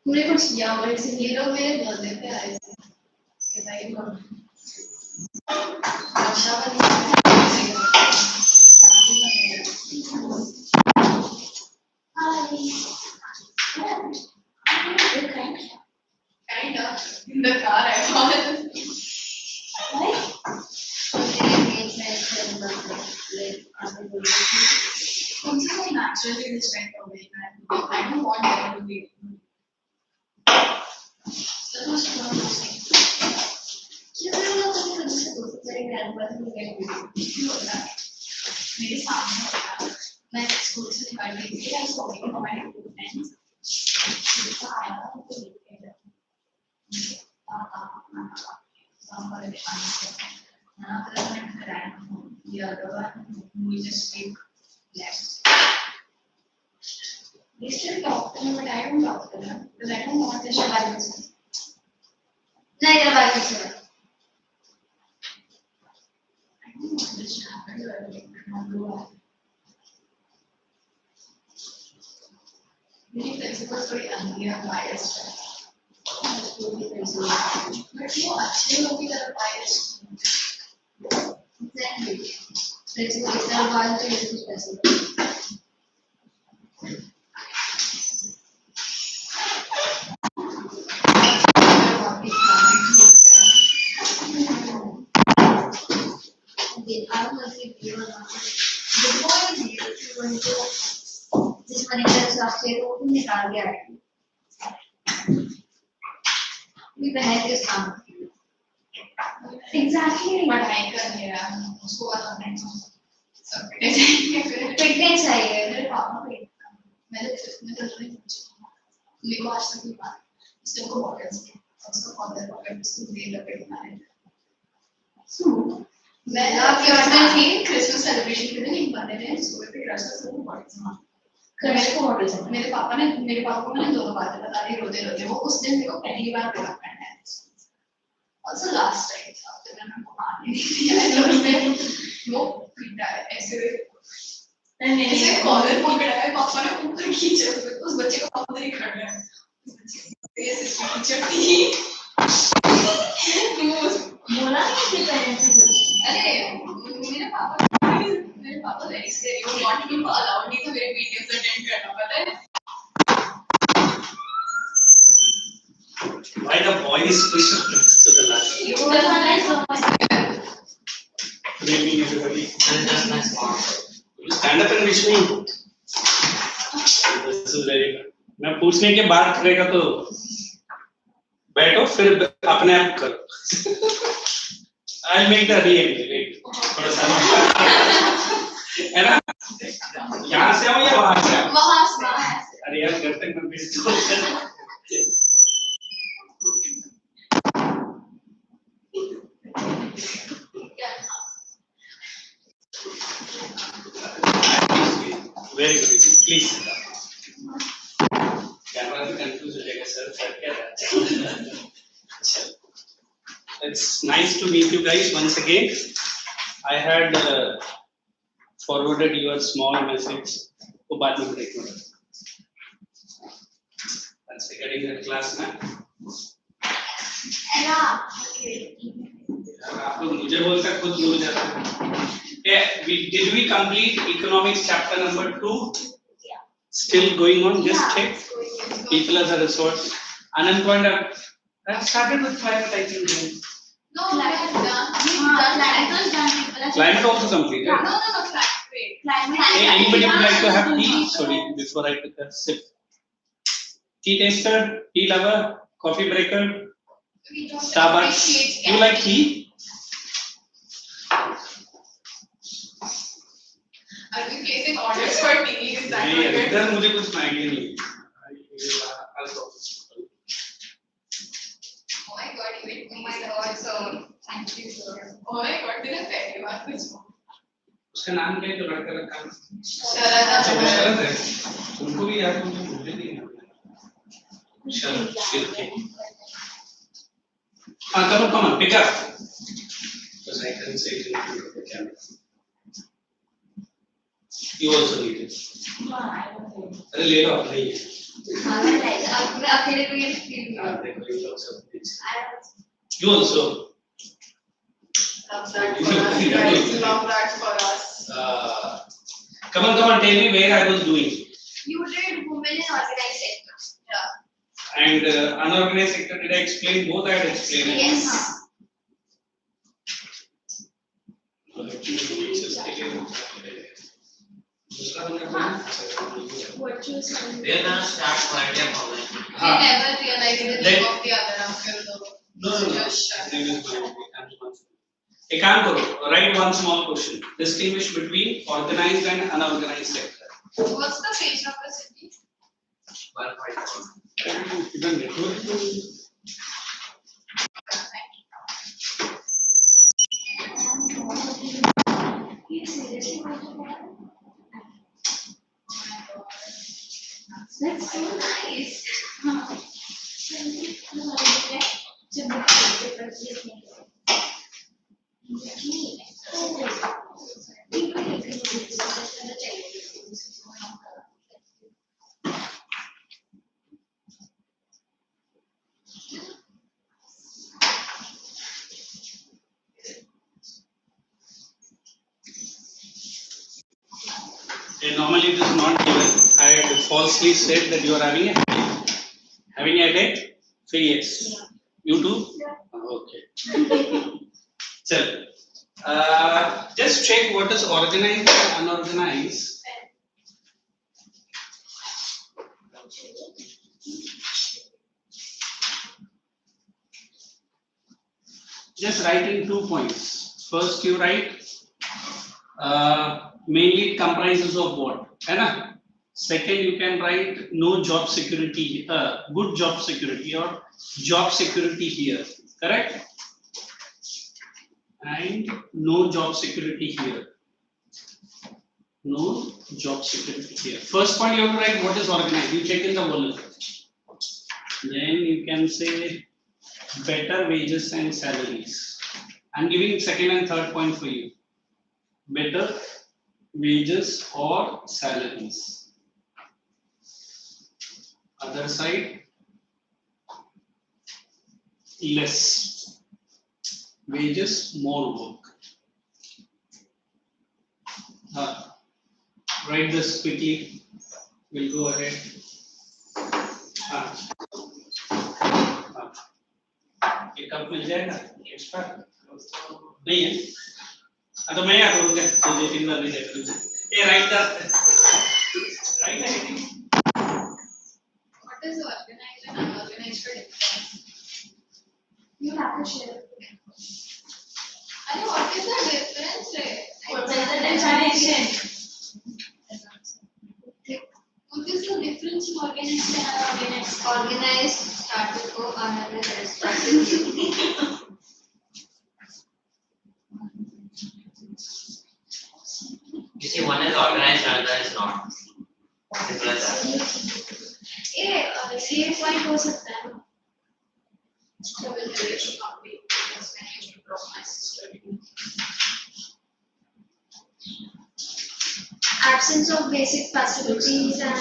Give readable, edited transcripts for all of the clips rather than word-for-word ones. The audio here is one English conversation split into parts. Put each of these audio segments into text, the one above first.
पूरे कुछ किया और इसे हीरो में बोल देते हैं ऐसे कि भाई अच्छा बन kind of in the car I was like naturally this kind of way I don't want them to be मेरे सामने होता मैं स्कूल से निकल गई थी I saw meeting for my friends आया तो the other one we just speak less. They still talk to me, but I don't talk to them because I don't want this to happen. No, I don't want this to happen. Many principles very angry and biased. But you actually look at a biased. Exactly. Principle is not biased to use special. I don't know if you or not. The point is here, if you want to this money is last year, तो तुम निकाल के आए। ये पहले के काम। Exactly. पढ़ाई करने रहा, उसको वाला नहीं समझ। सब पिटने चाहिए, मेरे पापा को मैंने फिफ्थ में तो नहीं पूछा। मेरे को आज तक नहीं पता। इसने को मॉडल्स के, उसको कॉलर पकड़ उसको दे लगे बनाए। मैं आपके ऑर्डर थी क्रिसमस सेलिब्रेशन के दिन एक बंदे ने स्कूल पे क्रश का सब मॉडल्स मांगा। मेरे पापा को मैंने दोनों बातें बता दी रोते रोते वो उस दिन मेरे को पहली बार पिकअप करना है also last time after मैं पानी नहीं वो पीटा है ऐसे ऐसे कॉलर पकड़ा है पापा ने ऊपर खींचा उस बच्चे को पापा नहीं खड़ा है उस बच्चे को ऐसे खींचा थी बोला कि पेरेंट्स अरे मेरे पापा very scary वो not even allowed me to मेरे meetings attend करना पता है why the boys push to the last you don't like so much maybe everybody that's nice stand up and wish me this is very good मैं पूछने के बाद करेगा तो बैठो फिर अपने आप करो I'll make the react थोड़ा सा है ना यहाँ से आओ या वहाँ से आओ अरे यार घर तक मैं भेज दो very good please कैमरा भी कंफ्यूज हो जाएगा सर क्या it's nice to meet you guys once again I had forwarded your small message को बाद में break में that's regarding the class ना आप लोग मुझे बोल कर खुद भूल जाते हैं did we complete economics chapter number 2 yeah still going on just check people as a resource unemployed I started with climate I think no climate done climate also completed no climate hey, anybody would like to have tea sorry before I took a sip tea taster tea lover coffee breaker Starbucks you like tea are we placing orders for tea is that नहीं इधर मुझे कुछ idea नहीं oh my god even oh my god so thank you sir oh my god did I tell you what was उसका नाम क्या है जो लड़का रखा है शरद शरद है उनको भी याद होंगे भूले नहीं हैं चल ठीक है हाँ come on pick up because I can say it in front of the camera you also need it अरे ले लो अपने ही मैं अकेले को ये फील हाँ देखो you also you also love that for us guys love that for us come on tell me where I was doing you did women in organized sector yeah and unorganized sector did I explain both I had explained it. yes what you said They are start quality of knowledge. they never realize the name of the other uncle though No. एक काम करो write one small question distinguish between organized and unorganized sector what's the page number Cindy 1.4. That's so nice. And normally it is not given. I had falsely said that you are having a headache. Having a headache? Say yes. Yeah. You too? Yeah. Okay. So, just check what is organized and unorganized. Just write in 2 points. First, you write mainly it comprises of what? है ना? Second, you can write no job security, good job security or job security here. Correct? And no job security here. No job security here. First point you have to write what is organized. You check in the volume. Then you can say better wages and salaries. I'm giving second and third point for you. Better wages or salaries. Other side, less wages, more work. Write this quickly. We'll go ahead. ये कब मिल जाएगा extra नहीं है तो मैं क्या करूँगा तो दो तीन बार भी देख लूँगा ये right What is organized and unorganized for difference? You have to share it. Arey, what is the difference? What is the definition? What is the difference in organized and unorganized? Organized started ko, unorganized started. You see, one is organized, another is not. Simple as that. ये same point हो सकता है ना तो will relation copy bus manage to drop my sister absence of basic facilities and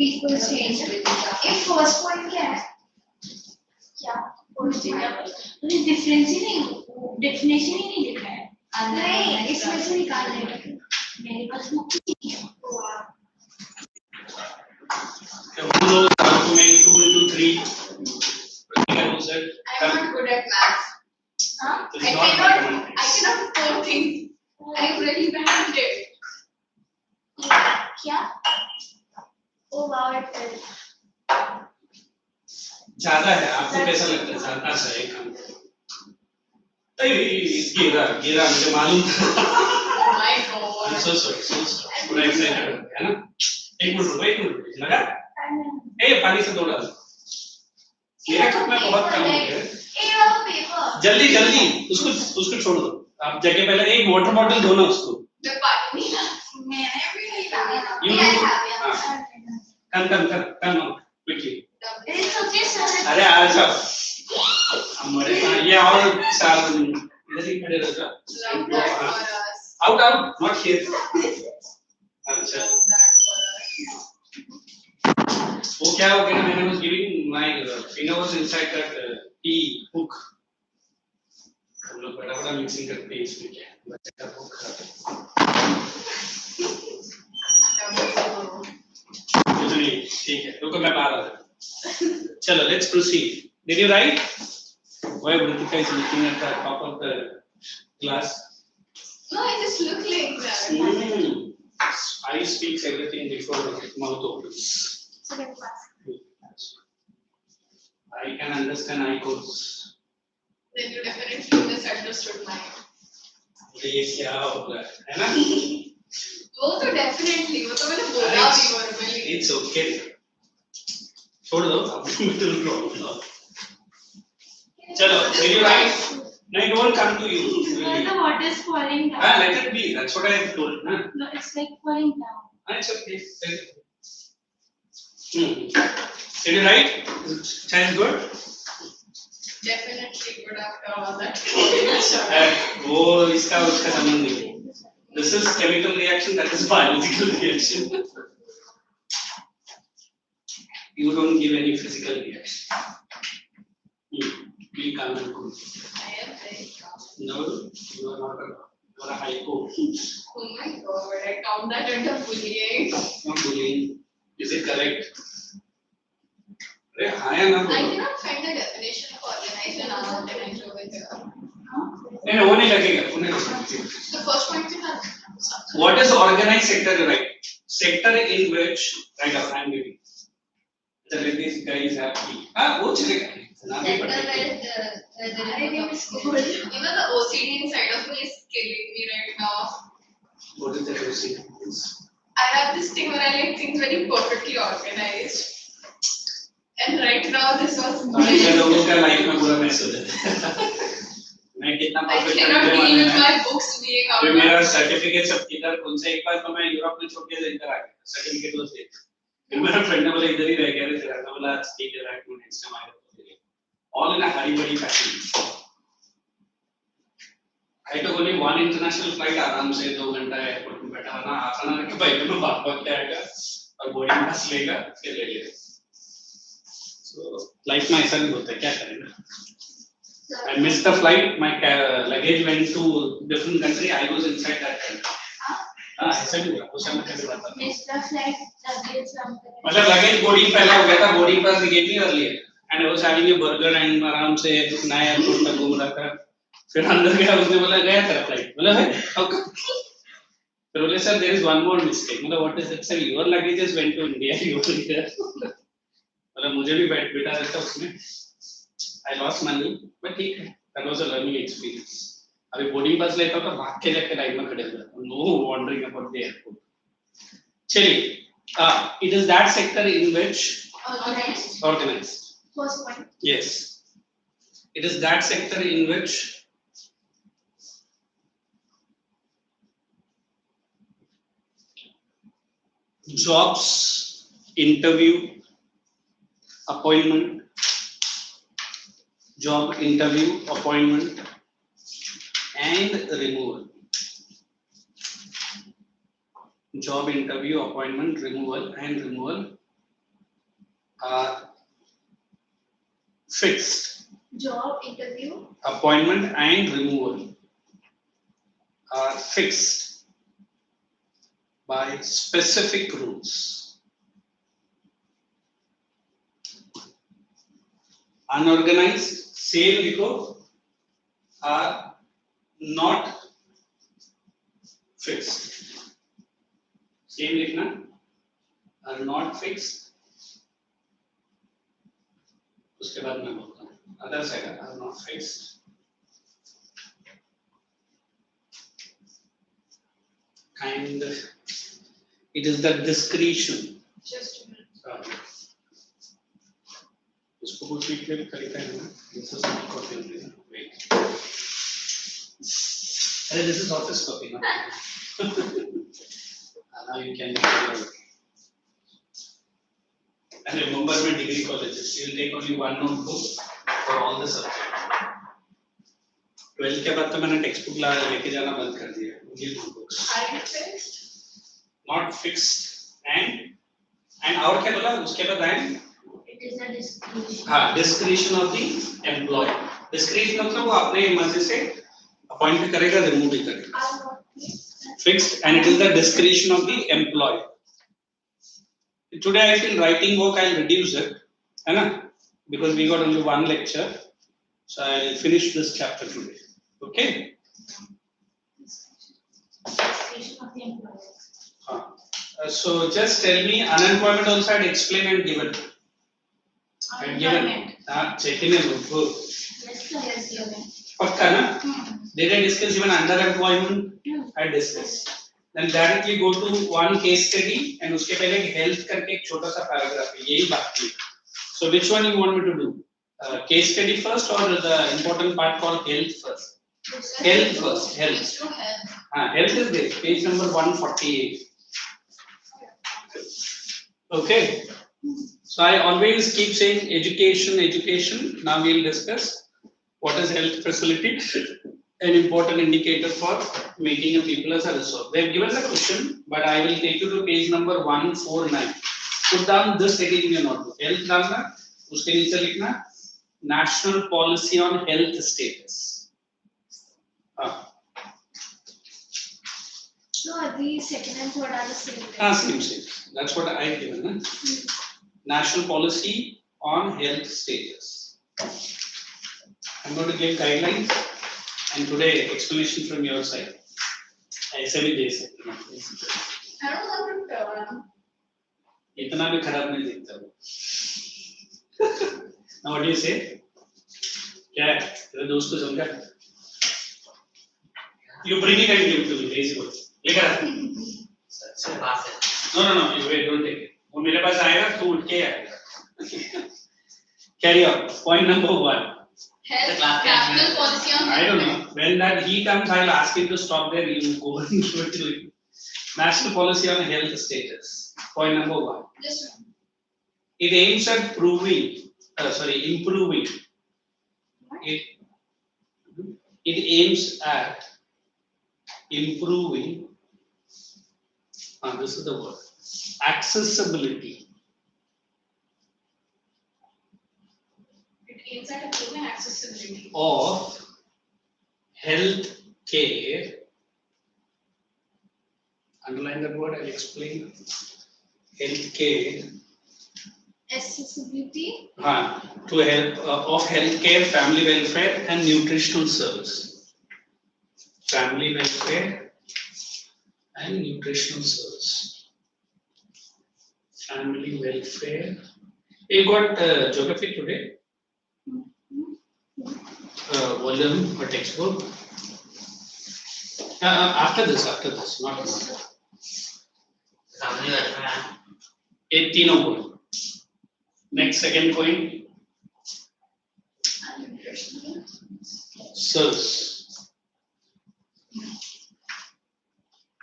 people change with it ये first point क्या है क्या मुझे डिफरेंस ही नहीं डेफिनेशन ही नहीं लिखा है नहीं इसमें से निकालने का मेरे पास बुक नहीं है Who knows how to make 2 into 3? Pratika knows that. I'm not good at math It's I not cannot mathematics. do things I'm really bad at it क्या oh wow it fell ज्यादा है आपको कैसा लगता है ज्यादा सा है काम गिरा मुझे मालूम था my god I'm so sorry थोड़ा एक्साइटेड हो गया ना एक मिनट लगा ए पानी से दो डाल मेरे कप में बहुत कम हो गया ए वाला पेपर जल्दी उसको छोड़ दो आप जगह पहले एक वाटर बॉटल दो ना उसको मैं पानी नहीं ला मैंने भी नहीं लाया You I have come on, quickly. It's okay, sir. अरे आ जाओ हमारे पास ये और चार इधर ही खड़े रहो Love that for us. out not here अच्छा Love that for us. वो क्या हो गया मैंने was giving my finger was inside that tea hook हम लोग बड़ा मिक्सिंग करते हैं इसमें क्या बच्चे का hook कुछ नहीं ठीक है रुको मैं बाहर आ जाता चलो let's proceed did you write why Brutika is looking at the top of the class No, I just look like that. eye speaks everything before mouth opens Second class. I can understand eye codes Then you definitely misunderstood mine. ये क्या हो रहा है ना वो तो definitely वो तो मैंने बोला भी verbally. it's okay छोड़ दो अब मिडिल प्रॉब्लम चलो did you write no it won't come to you No, the water is falling down. let it be that's what I have told na No, it's like falling down. it's okay did you write sounds good Definitely good after all that. वो इसका उसका संबंध नहीं this is chemical reaction that is biological reaction you don't give any physical reaction be calm and cool I am very calm. no you are not you are a hypo Oh my god, I count that under bullying. not bullying is it correct अरे हाँ या ना I बोलो cannot find the definition of organized and unorganized over here. नहीं वो नहीं लगेगा वो नहीं लगेगा The first point is not. what is organized sector right sector in which right now I am giving the this guy is happy वो चलेगा ना भी पढ़ेगा You know the OCD inside of me is killing me right now. what is the question I have this thing where I like things very perfectly organized. And right now this was ऐसे लोगों का life में पूरा mess हो जाता है मैं कितना I perfect cannot deal with my books being out. फिर मेरा सर्टिफिकेट सब किधर कौन से एक बार तो मैं यूरोप में छोड़ के इधर आ गया सर्टिफिकेट वो दे फिर मेरा फ्रेंड ने बोला इधर ही रह गया रे तेरा मैं बोला ठीक है राइट में नेक्स्ट टाइम आएगा ऑल इन अ हरी बड़ी fashion I took only one international flight आराम से 2 घंटा एयरपोर्ट में बैठा रहना आसान है कि भाई मैं भाग के आएगा और बोर्डिंग पास लेगा फिर ले लेगा so लाइफ में ऐसा भी होता है क्या करेंगे I missed the flight my luggage went to different country I was inside that country ऐसा भी हुआ उस समय कैसे बात Missed the flight, luggage from the मतलब लगेज बोर्डिंग पहले हो गया था बोर्डिंग पास गए थी earlier and I was having a burger and आराम से नया एयरपोर्ट तक घूम रहा था फिर अंदर गया उसने बोला गया तेरा फ्लाइट बोला है फिर बोले sir there is one more mistake मतलब what is it sir your luggages went to India you were here मतलब मुझे भी बेटा रहता उसमें आई लॉस्ट मनी बट ठीक है that was a learning experience अभी बोर्डिंग पास लेता तो भाग के जाके लाइन में खड़े हो जाता no wandering about the airport चलिए it is that sector in which organized first point. yes it is that sector in which jobs interview appointment job interview appointment and removal job interview appointment removal and removal are fixed Job interview. appointment and removal are fixed by specific rules unorganized same लिखो are not fixed same लिखना are not fixed उसके बाद मैं बोलता हूँ other sector are not fixed and it is the discretion Just a minute. उसको कुछ clear करता है ना this is not copy wait अरे this is office copy ना now you can remember my degree colleges. You will take only one notebook for all the subjects. 12th के बाद तो मैंने textbook लेके जाना बंद कर दिया. Only notebooks. Are you fixed? Not fixed. And और क्या बोला उसके बाद and It is a discretion. हाँ discretion of the employee. Discretion मतलब वो अपने मर्जी से appoint करेगा, remove भी करेगा. Are not fixed. Fixed, and it is the discretion of the employee. Today I feel writing work I'll reduce it, है ना? Because we got only one lecture, so I'll finish this chapter today. Okay? Discretion of the employer. So just tell me unemployment also I'd explain and given. And given. Unemployment. Check in a notebook. Yes, sir, yes, given. Pakka na? Did I discuss even underemployment? Hmm. I discussed. Then directly go to one case study and उसके पहले health करके एक छोटा सा paragraph है, यही बात थी. So which one you want me to do? Case study first or the important part called health first? Health first. Health. Let's do health. Health is there. Page number 148. Okay. So I always keep saying education, education. Now we will discuss what is health facility, an important indicator for making a people as a resource. They have given the question, but I will take you to page number 149. Put down this heading in your notebook. Health डालना, उसके नीचे लिखना National Policy on Health Status. So the second and third are the same. Same. That's what I have given. Na? National Policy on Health Status. I'm going to give guidelines and today explanation from your side. ऐसे भी दे सकते हैं. I don't want to इतना भी खराब नहीं दिखता वो. Now what do you say? क्या है? तेरे दोस्त को समझा? You bring it and give it to me. Easy word. लेकर आ. So pass it. No. You wait. Don't take it. वो मेरे पास आएगा तो उठ के आएगा. Carry on. Point number 1. health national policy on I don't know. When that he comes, I'll ask him to stop there. You go and do it. National Policy on Health Status. Point number 1. This one. It aims at improving. It aims at improving. This is the word. Accessibility. It aims at improving accessibility Of health care. Underline that word, I'll explain. Health care. Accessibility. To help of healthcare, family welfare, and nutritional service. Family welfare and nutritional service. Family welfare. You got geography today? Volume or textbook? After this, not now. Family welfare. 1801. Next, second point. Service.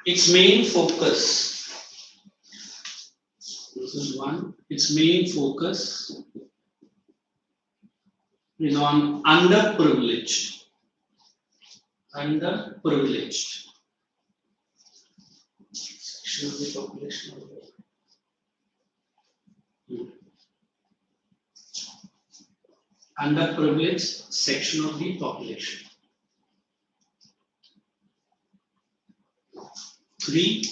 Its main focus. This is one. Its main focus is on underprivileged. Underprivileged section of the population. Underprivileged section of the population. 3.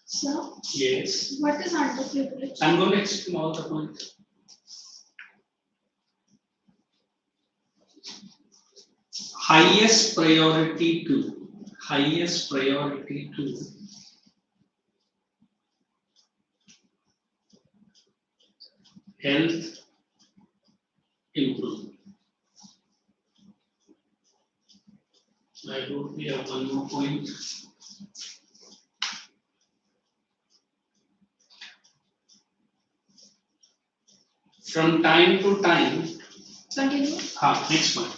So, Yes. what is underprivileged? I'm going to explain all the points. Highest priority to health improvement. I hope we have one more point. From time to time, Continue. next one.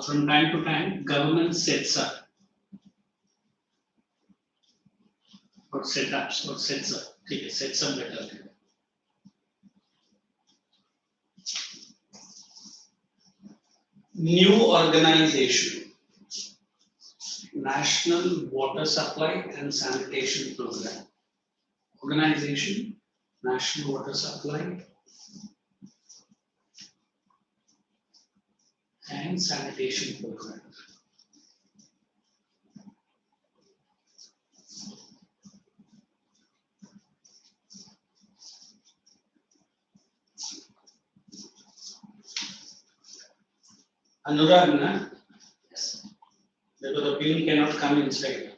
From time to time, government sets up or setups or sets up. Okay, sets up better. New organization, National Water Supply and Sanitation Program. Organization, National Water Supply and Sanitation Program. Anurag, na? Because the pin cannot come inside.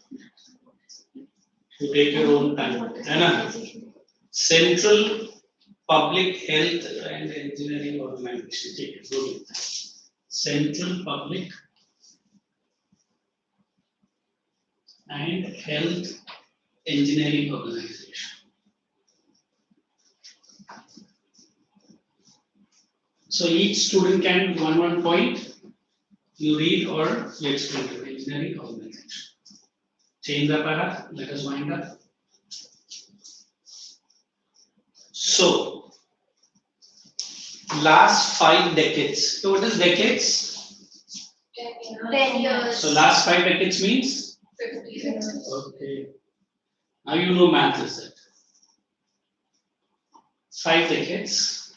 You take your own time. Anna, Central Public Health and Engineering Organization. Take it, go. Central Public and Health Engineering Organization. So each student can one point. You read or you explain to engineering organization. Change the para, let us wind up. So, last 5 decades. So, what is decades? 10 years. So, last 5 decades means? 50 years. Okay. Now you know math, is it? 5 decades.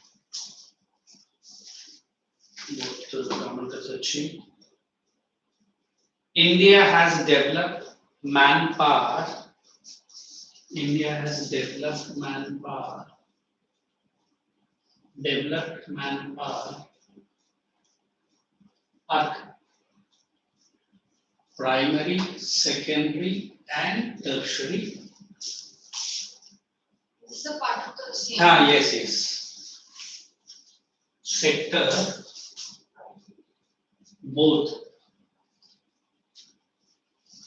What the government has achieved. India has developed manpower. India has developed manpower. At primary, secondary, and tertiary. This is a part of the same. Yes. Sector, both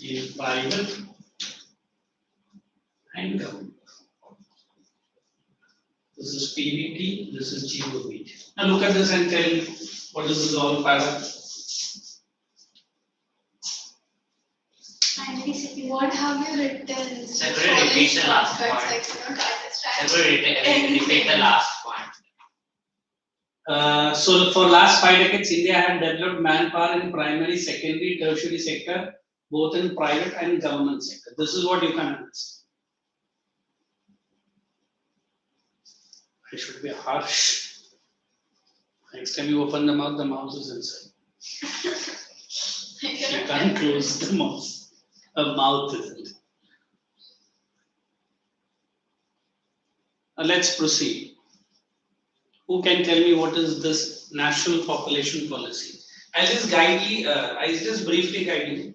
in private and government. This is PVT, this is GOVT. Now look at this and tell me what is this all para. What have you written? Separate repeat the last point. Repeat the last point. So for last 5 decades, India had developed manpower in primary, secondary, tertiary sector, both in private and government sector. This is what you can understand. I should be harsh. Next time you open the mouse is inside. You can't close the mouse. A mouth isn't. Let's proceed. Who can tell me what is this national population policy? I'll just briefly guide you.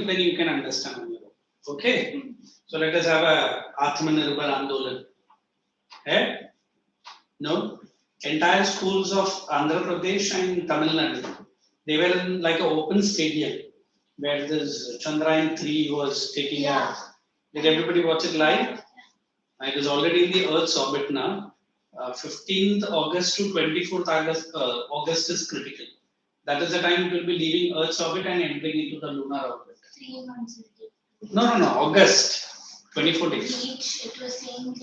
Then you can understand on your own. Okay? So let us have a Atmanirbhar Andolan. Eh? No? Entire schools of Andhra Pradesh and Tamil Nadu, they were in like an open stadium where this Chandrayaan-3 was taking a. Did everybody watch it live? It is already in the Earth's orbit now. 15th August to 24th August is critical. That is the time it will be leaving Earth's orbit and entering into the lunar orbit. 3 months. No, August. 24 days. It was saying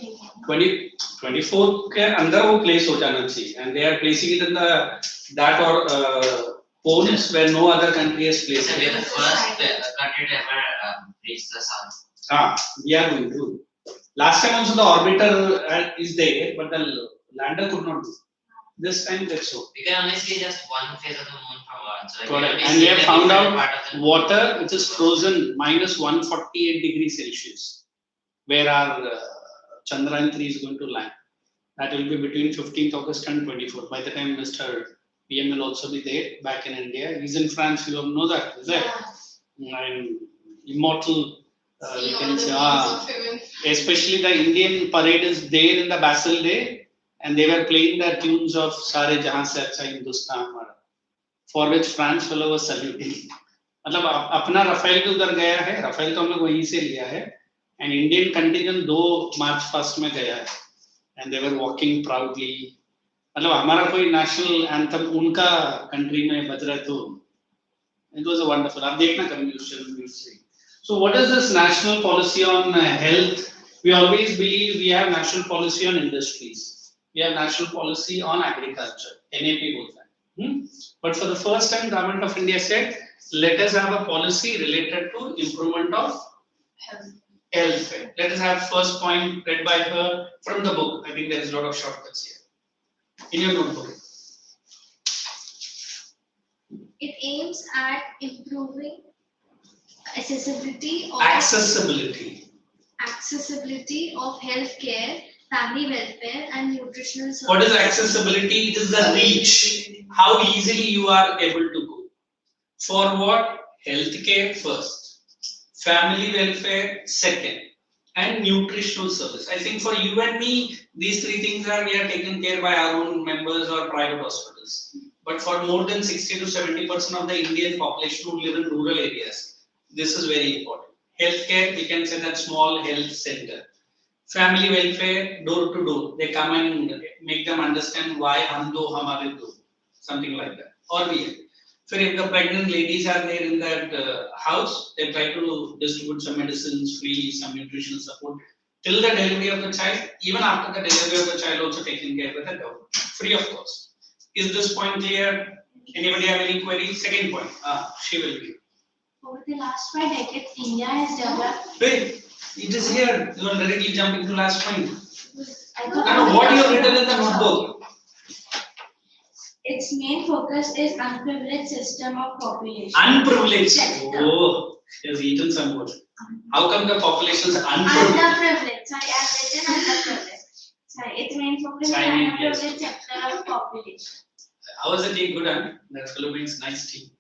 24 के अंदर वो place हो जाना चाहिए, and they are placing it in that poles where no other country has placed We it. are the first country to ever reach the sun. We are going to. Last time also the orbiter is there, but the lander could not do. This time that's so. We can only see just one phase of the moon from Earth. So Correct. And we have found out water which is frozen minus 148 degrees Celsius, where our Chandrayaan-3 is going to land. That will be between 15th August and 24th. By the time Mr. PM will also be there back in India. He's in France, you all know that, is it? And immortal, we can say, especially the Indian parade is there in the Basel Day, and they were playing the tunes of Sare Jahan Se Acha Hindustan, for which France fellow was saluting. मतलब अपना Rafale तो उधर गया है, Rafale तो हम लोग वहीं से लिया है, and Indian contingent 2 March 1st में गया है, and they were walking proudly. मतलब हमारा कोई national anthem उनका country में बज रहा है तो it was a wonderful. आप देखना कभी news से. So what is this national policy on health? We always believe we have national policy on industries. We have national policy on agriculture, NAP बोलता है. But for the first time, Government of India said, let us have a policy related to improvement of health. Let us have first point read by her from the book. I think there is a lot of shortcuts here. In your notebook. It aims at improving accessibility of healthcare, family welfare, and nutritional services. What is accessibility? It is the reach. How easily you are able to go. For what? Healthcare first, family welfare second, and nutritional service. I think for you and me, these three things we are taken care by our own members or private hospitals. But for more than 60 to 70% of the Indian population who live in rural areas, this is very important. Healthcare, we can say that small health center. Family welfare, door to door. They come and make them understand why hum do, hamare do. Something like that. Or we. So if the pregnant ladies are there in that house, they try to distribute some medicines free, some nutritional support till the delivery of the child. Even after the delivery of the child, also taken care by the government, free of cost. Is this point clear? Anybody have any queries? Second point. She will give. Over the last 5 decades, India has developed. Wait, it is here. You will directly jump into last point. I thought No, what you have written in the notebook? Its main focus is unprivileged system of population. Unprivileged. Sector. Oh, he has eaten some word. How come the population is unprivileged? Underprivileged. Sorry, I have written underprivileged. Sorry, its main focus is underprivileged sector of population. How is the tea good? That Philippines nice tea.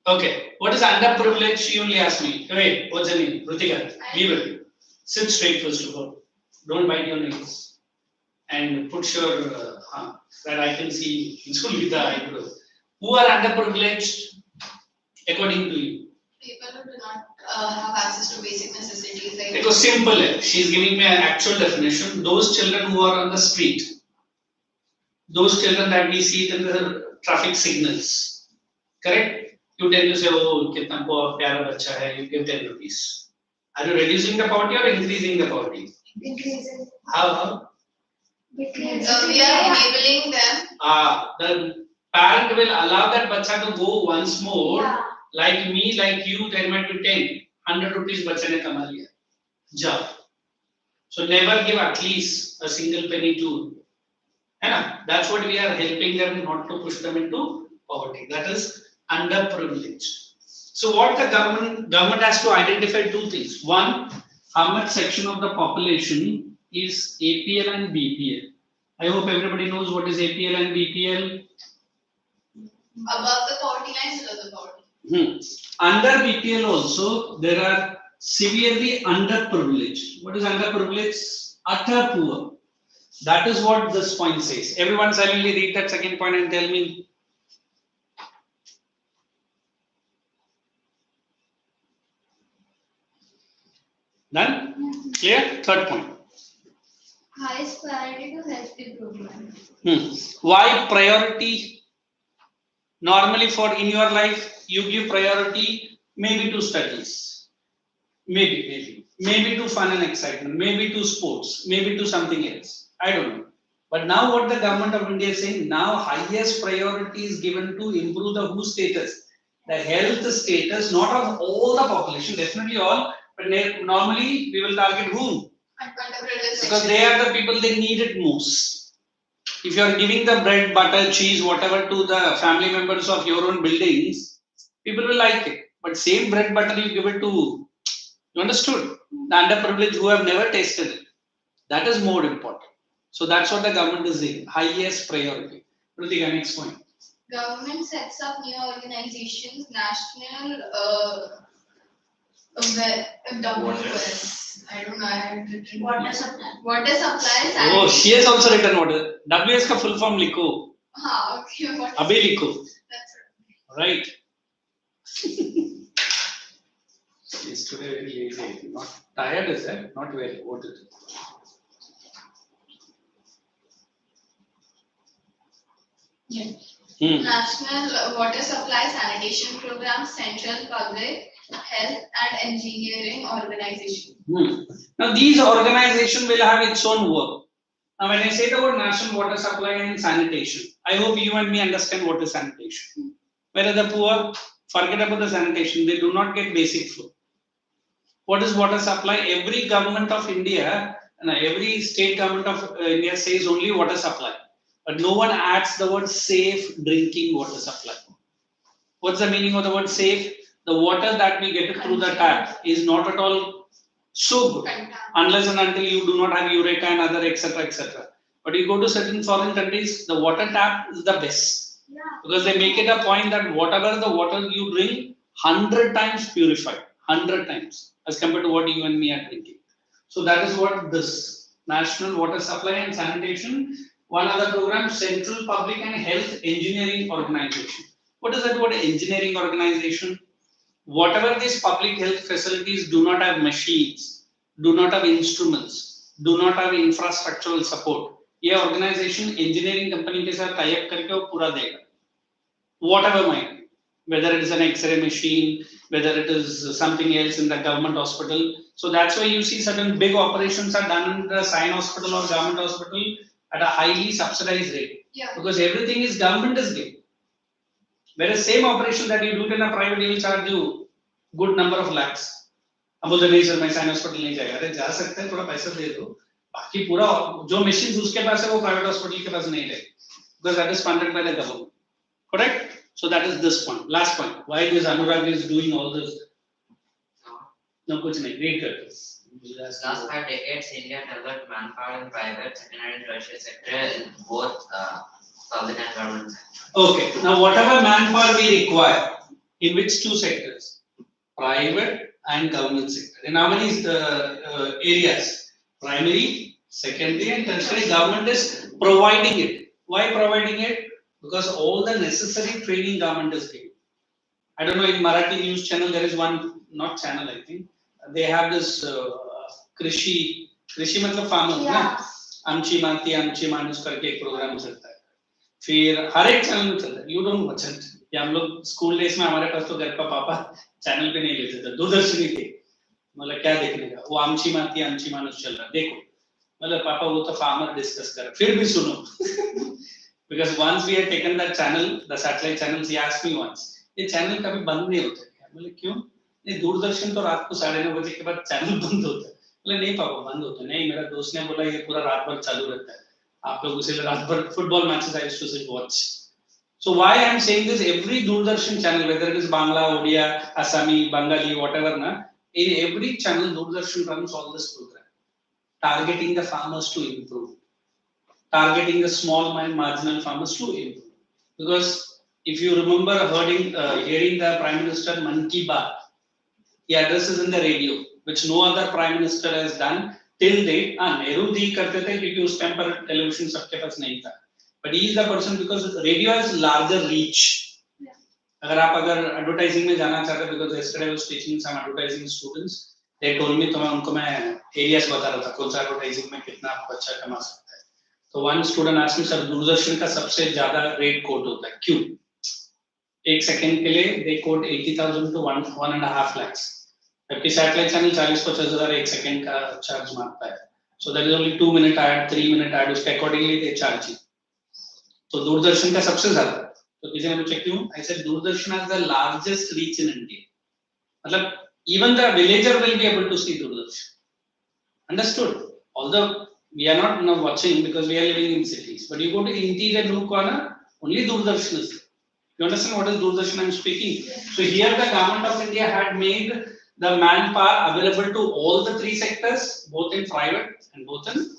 Okay, what is underprivileged? She only asked me. Wait, what's her name? Rutika. Leave it. Sit straight first of all. Don't bite your nails. And put your that I can see. It's only the eyebrow. Who are underprivileged according to you? People who do not have access to basic necessities. Like It was simple. She's giving me an actual definition. Those children who are on the street. Those children that we see in the traffic signals. Correct? You tend to say, oh, kitna pyara bacha hai, you give 10 rupees. Are you reducing the poverty or increasing the poverty? Increasing. How? Because we are enabling them. The parent will allow that bacha to go once more. Yeah. Like me, like you, there might be 10, 100 rupees bacha ne kama liya. Ja. So never give at least a single penny to. That's what we are helping them not to push them into poverty. That is underprivileged. So what the government has to identify two things. One, how much section of the population is APL and BPL. I hope everybody knows what is APL and BPL. Above the poverty line, below the poverty. Under BPL also there are severely underprivileged. What is underprivileged? Utter poor. That is what this point says. Everyone silently read that second point and tell me. Done? Clear? Third point. highest priority to health improvement. Why priority? Normally for in your life, you give priority maybe to studies. Maybe to fun and excitement, maybe to sports, maybe to something else. I don't know. But now what the government of India is saying, now highest priority is given to improve the who status, the health status, not of all the population, definitely all, but normally we will target whom? Because they are the people they need it most. If you are giving the bread, butter, cheese, whatever to the family members of your own buildings, people will like it. But same bread, butter you give it to, you understood? The underprivileged who have never tasted it. That is more important. So that's what the government is saying. Highest priority. Rutika, next point. Government sets up new organizations, national WS. I don't know. I have written Water supply. Water supply. Oh, she has also written water. WS ka full form likho. Okay. Water. Abhi likho. That's Right. She's today very lazy. Not tired, is that? Not very. What is it? National Water Supply Sanitation Program, Central Public Health and Engineering Organization. Now these organizations will have its own work. Now, when I say the word national water supply and sanitation, I hope you and me understand what is sanitation. Whereas the poor forget about the sanitation, they do not get basic food. What is water supply? Every government of India, every state government of India says only water supply, but no one adds the word safe drinking water supply. What's the meaning of the word safe? The water that we get through the tap is not at all so good, unless and until you do not have ureta and other etc. etc. But you go to certain foreign countries, the water tap is the best because they make it a point that whatever the water you drink, 100 times purified, 100 times as compared to what you and me are drinking. So that is what this National Water Supply and Sanitation. One other program, Central Public and Health Engineering Organization. What is that word engineering organization? Whatever these public health facilities do not have machines, do not have instruments, do not have infrastructural support, ये organization engineering company के साथ tie up करके वो पूरा देगा. Whatever might be, whether it is an X-ray machine, whether it is something else in the government hospital. So that's why you see certain big operations are done in the Sign Hospital or government hospital at a highly subsidized rate. Yeah. Because everything is government is giving. Whereas same operation that you do it in a private, he will charge you good number of lakhs. अब बोलते नहीं sir मैं sign hospital नहीं जाएगा. अरे जा सकते हैं, थोड़ा पैसा दे दो. बाकी पूरा जो machines उसके पास है वो private hospital के पास नहीं रहेगी. Because that is funded by the government. Correct? So that is this point. Last point. Why this Anurag is doing all this? No, कुछ नहीं. Read कर. Last 5 decades, India developed manpower in private, secondary, and tertiary sector in both public and government sector. Okay. Now, whatever manpower we require, in which two sectors? Private and government sector. In how many areas? Primary, secondary, and tertiary. Government is providing it. Why providing it? Because all the necessary training government is giving. I don't know, in Marathi news channel there is one, not channel I think. They have this Krishi मतलब farmers ना. आमची माती आमची माणूस करके एक programme चलता है. फिर हर एक चैनल में चलता है. You don't watch it. या हम लोग स्कूल डेज में हमारे पास तो घर का पापा चैनल पे नहीं लेते थे, दूरदर्शन ही थे. मतलब क्या देखने का, वो आमची माती आमची माणूस चल रहा है, देखो. मतलब पापा वो तो फार्मर डिस्कस कर, फिर भी सुनो. Because once we had taken that channel, the satellite channels, he asked me once, ये चैनल कभी बंद नहीं होते. बोले क्यों? ये दूरदर्शन तो रात को 9:30 बजे के बाद चैनल बंद होता है. बोले नहीं पापा बंद होते नहीं, मेरा दोस्त ने बोला ये पूरा रात भर चालू रहता है. आप लोग उसे रात भर football matches I used to sit watch. So why I am saying this, every Doordarshan channel, whether it is Bangla, Odia, Assami, Bengali, whatever, na, in every channel Doordarshan runs all this program, targeting the farmers to improve, targeting the small and marginal farmers to improve. Because if you remember hearing the Prime Minister Man Ki Baat, he addresses in the radio, which no other Prime Minister has done till date. Nehru ji karte the because उस time पर television सबके पास नहीं था. But he is the person because radio has larger reach. अगर advertising में जाना चाहते हैं, because yesterday I was teaching some advertising students, they told me तो मैं उनको मैं areas बता रहा था कौन सा advertising में कितना आपको अच्छा कमा सकता है. तो one student asked me, sir Doordarshan का सबसे ज़्यादा rate quote होता है, क्यों? एक सेकंड के लिए they quote 80,000 to 1.5 lakhs. जबकि सैटेलाइट चैनल 40-50 हजार एक सेकंड का चार्ज मारता है. So there is only 2-minute ad, 3-minute ad, उसके accordingly they charge you. तो दूरदर्शन का सबसे ज्यादा. तो किसी ने पूछा क्यों? I said Doordarshan has the largest reach in India. मतलब even the villager will be able to see Doordarshan. Understood? Although we are not now watching because we are living in cities, but you go to interior Nook corner, only Doordarshan is there. You understand what is Doordarshan I am speaking? So here the government of India had made the manpower available to all the three sectors, both in private and both in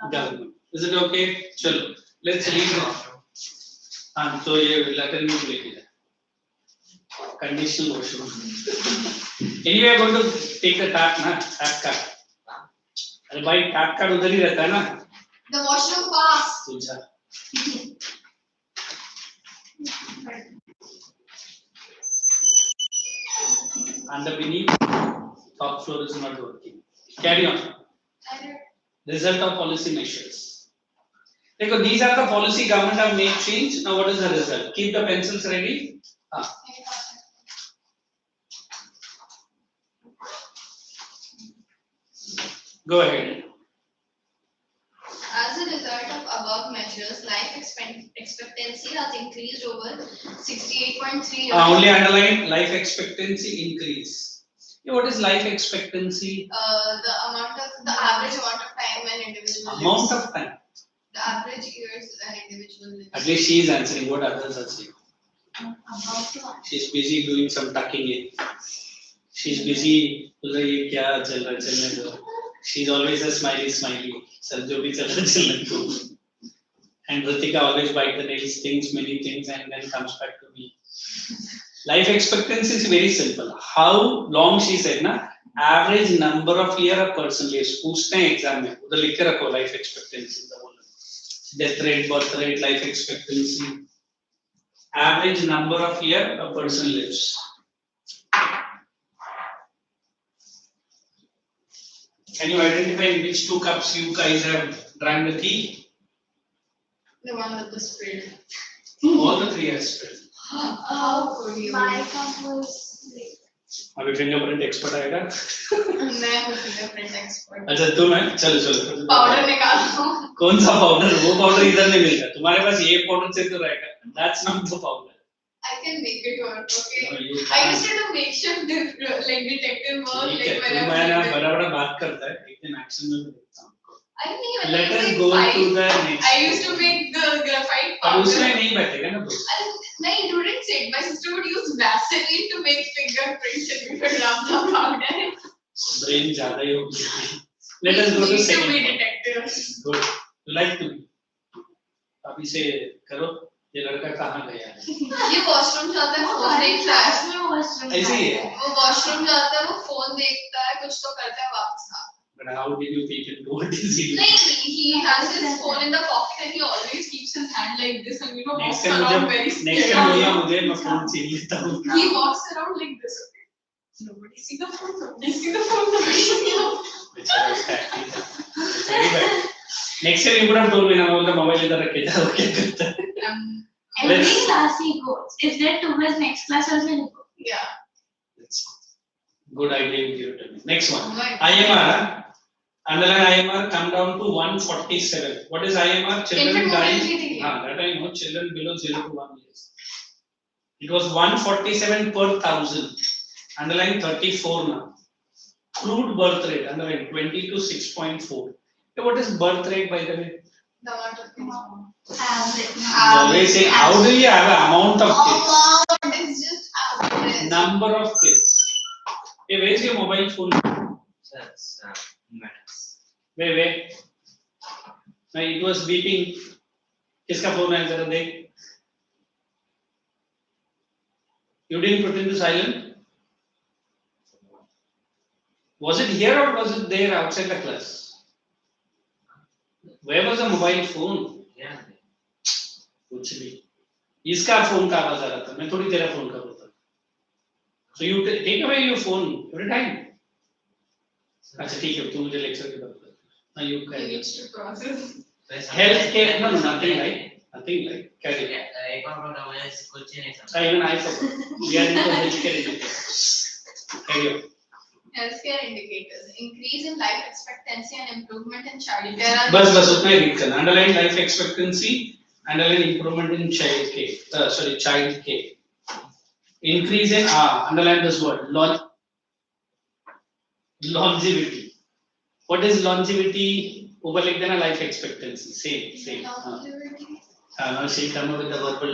government. Is it okay? Chalo, let's read it. So ये letter news लेके जाए. Conditional washroom. Anyway, I'm going to take the tap card. अरे भाई tap card उधर ही रहता है ना. The washroom pass. पूछा. And the beneath top floor is not working. Carry on. Result of policy measures. Because these are the policy government have made change. Now what is the result? Keep the pencils ready. Go ahead. As a result expectancy has increased over 68.3 years. Only underline life expectancy increase. Yeah, what is life expectancy? The average amount of time an individual Amount lives. of time. The average years an individual lives. At least she is answering what others are saying. About to She's busy doing some tucking in. She's busy. बोल रही है क्या चल रहा है चलने दो. She's always a smiley. Sir जो भी चल रहा है चलने दो. And Ritika always bite the nails, thinks many things, and then comes back to me. Life expectancy is very simple. How long she said ना? Average number of year a person lives. पूछते हैं exam में. उधर लिख के रखो life expectancy. Death rate, birth rate, life expectancy. Average number of year a person lives. Can you identify in which two cups you guys have drank the tea? The one with the spill. All the three are spilled. How could you? my cup was अभी fingerprint expert आएगा. मैं हूँ fingerprint expert. अच्छा तुम है. चलो. Powder निकालो. कौन सा पाउडर? वो पाउडर इधर नहीं मिलता. तुम्हारे पास ये पाउडर से तो रहेगा. That's not the powder. I can make it work, okay? No, you I used to do makeshift like detective work, ठीक है. like तुम whenever. है ना बड़ा बात करता है. एक दिन एक्शन में देखता हूँ. I think when Let I us was go like to 5, the next. I used to make the graphite अब powder. उसमें नहीं बैठेगा ना दोस्त. No, you didn't say it. My sister would use Vaseline to make fingerprints and we would rub the powder. Brain ज़्यादा ही हो गया. Let us go to We need to be second. detectives. Good. You like to be. अभी से करो. ये लड़का कहाँ गया है? ये वॉशरूम जाता है फोन देखता है. में washroom ऐसे ही है. वो वॉशरूम जाता है वो फोन देखता है कुछ तो करता है वापस आता है. But how did you peek into what is he doing? नहीं, he has his phone in the pocket and he always keeps his hand like this and Next walks around very next scared. time बोलना मुझे मैं phone छीन लेता हूँ. He walks around like this. Nobody see the phone. Nobody see the phone. Nobody see the phone. बेचारा उसका acting है. It's very bad. Next time you would have told me ना बोलता मोबाइल इधर रख के जाओ क्या करता है? every Let's- class he goes. If they're towards next class also he'll go. Yeah. That's good idea you give to me. Next one. Oh my IMR. Underline IMR come down to 147. What is IMR? Children Infant dying. mortality. That I know. Children below 0 to 1 years. It was 147 per 1000. Underline 34 now. Crude birth rate. Underline 20 to 6.4. Okay, what is birth rate by the way? The amount of kids. Average. You always say how do you have an amount of kids? Amount is just average. Number of kids. Hey, where is your mobile phone? So it's minutes. Wait. No, it was beeping. किसका phone है जरा देख. You didn't put into silent. Was it here or was it there outside the class? Where was the mobile phone? Yeah. कुछ भी. इसका phone का आवाज आ रहा था. मैं थोड़ी तेरा phone का बोलता. So you take away your phone every time. अच्छा ठीक है. तू मुझे lecture के बाद. You He can. needs to process. Healthcare. No, nothing like. Carry. एक और प्रोग्राम है कुछ नहीं समझ. Even I forgot. We are into healthcare education. Carry on. Healthcare indicators. Increase in life expectancy and improvement in childcare. बस उतना ही लिख करना. Underline life expectancy. Underline improvement in child care. Increase in underline this word. Longevity. What is longevity? ऊपर लिख देना life expectancy. Same. Now she come up with the verbal.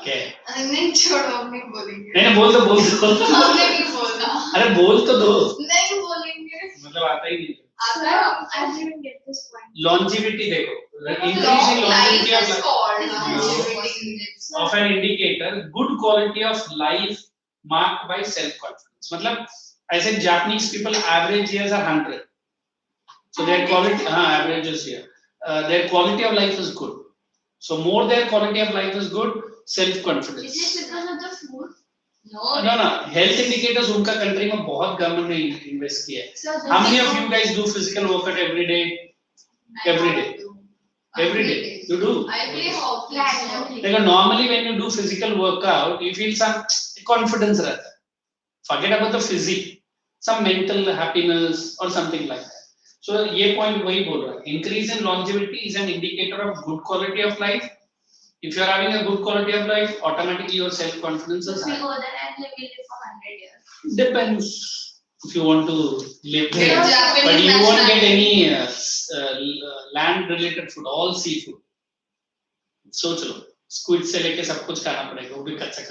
क्या है? नहीं छोड़ो अब नहीं बोलेंगे. नहीं बोल दो. हमने नहीं बोलना. अरे बोल तो दो. नहीं बोलेंगे. मतलब आता ही नहीं. आता है हम. I didn't get this point. Longevity देखो. Increase in Long longevity life of is called longevity. of an indicator, good quality of life marked by self-confidence. मतलब I said Japanese people average years are 100. So their quality, averages here. Their quality of life is good. So more their quality of life is good, self-confidence. Is it because of the food? No. Health indicators उनका country में बहुत government ने invest किया है. So How many of you guys do physical workout every day? Every day. Every day. You do? I play hockey. Randomly. Because normally when you do physical workout, you feel some confidence रहता है. Forget about the physique, some mental happiness or something like that. So ये point वही बोल रहा है. Increase in longevity is an indicator of good quality of life If you are having a good quality of life, automatically your self-confidence is If we high. go there and we will live for 100 years. Depends if you want to live there. Yeah, Japanese But you won't get nationality. any land-related food, all seafood. सोच लो, squid से लेके सब कुछ खाना पड़ेगा, वो भी कच्चा.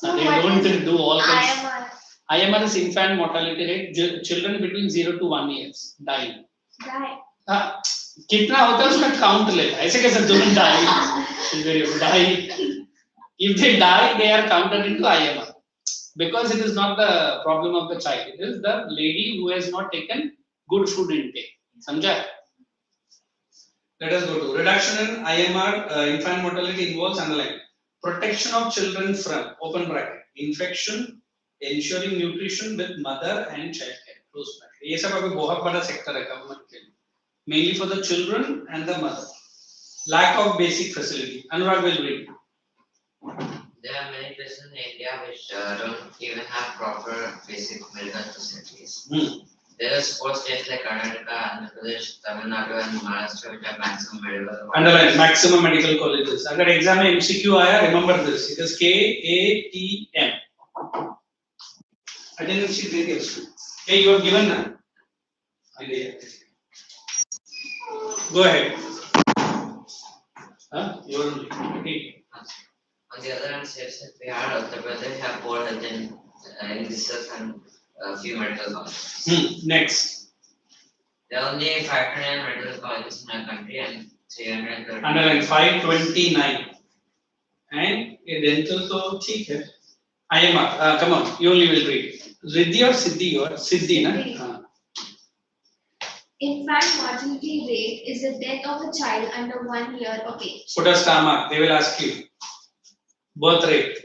So They what don't is do all kinds. IMR? IMR is infant mortality rate. Children between 0 to 1 years die. Die. हाँ, कितना होता है उसका काउंट लेता है, ऐसे कैसे तुरंत die. If they die, they are counted into IMR because it is not the problem of the child. It is the lady who has not taken good food intake. समझा? Let us go to reduction in IMR. Infant mortality involves underline protection of children from open bracket infection, ensuring nutrition with mother and child care close bracket. ये सब अभी बहुत बड़ा sector है government के लिए. Mainly for the children and the mother. Lack of basic facility. Anurag will read. There are many places in India which don't even have proper basic medical facilities. There are sports states like Karnataka, Andhra Pradesh, Tamil Nadu, and Maharashtra which have maximum medical. Underline maximum medical colleges. अगर exam में MCQ आया, remember this. It is KATM. Attendance sheet दे दिया उसको. Hey, you are given ना? Go ahead. You are ready. On the other hand, states like Bihar, Uttar Pradesh have poor health in research and few medical colleges. Next. There are only 509 medical colleges in our country and 330. Underline 529. And ये dental तो ठीक है. IMR. Come on, you only will read. Riddhi or Siddhi or Siddhi ना? Infant mortality rate is the death of a child under 1 year of age. Put a star mark. They will ask you. Birth rate.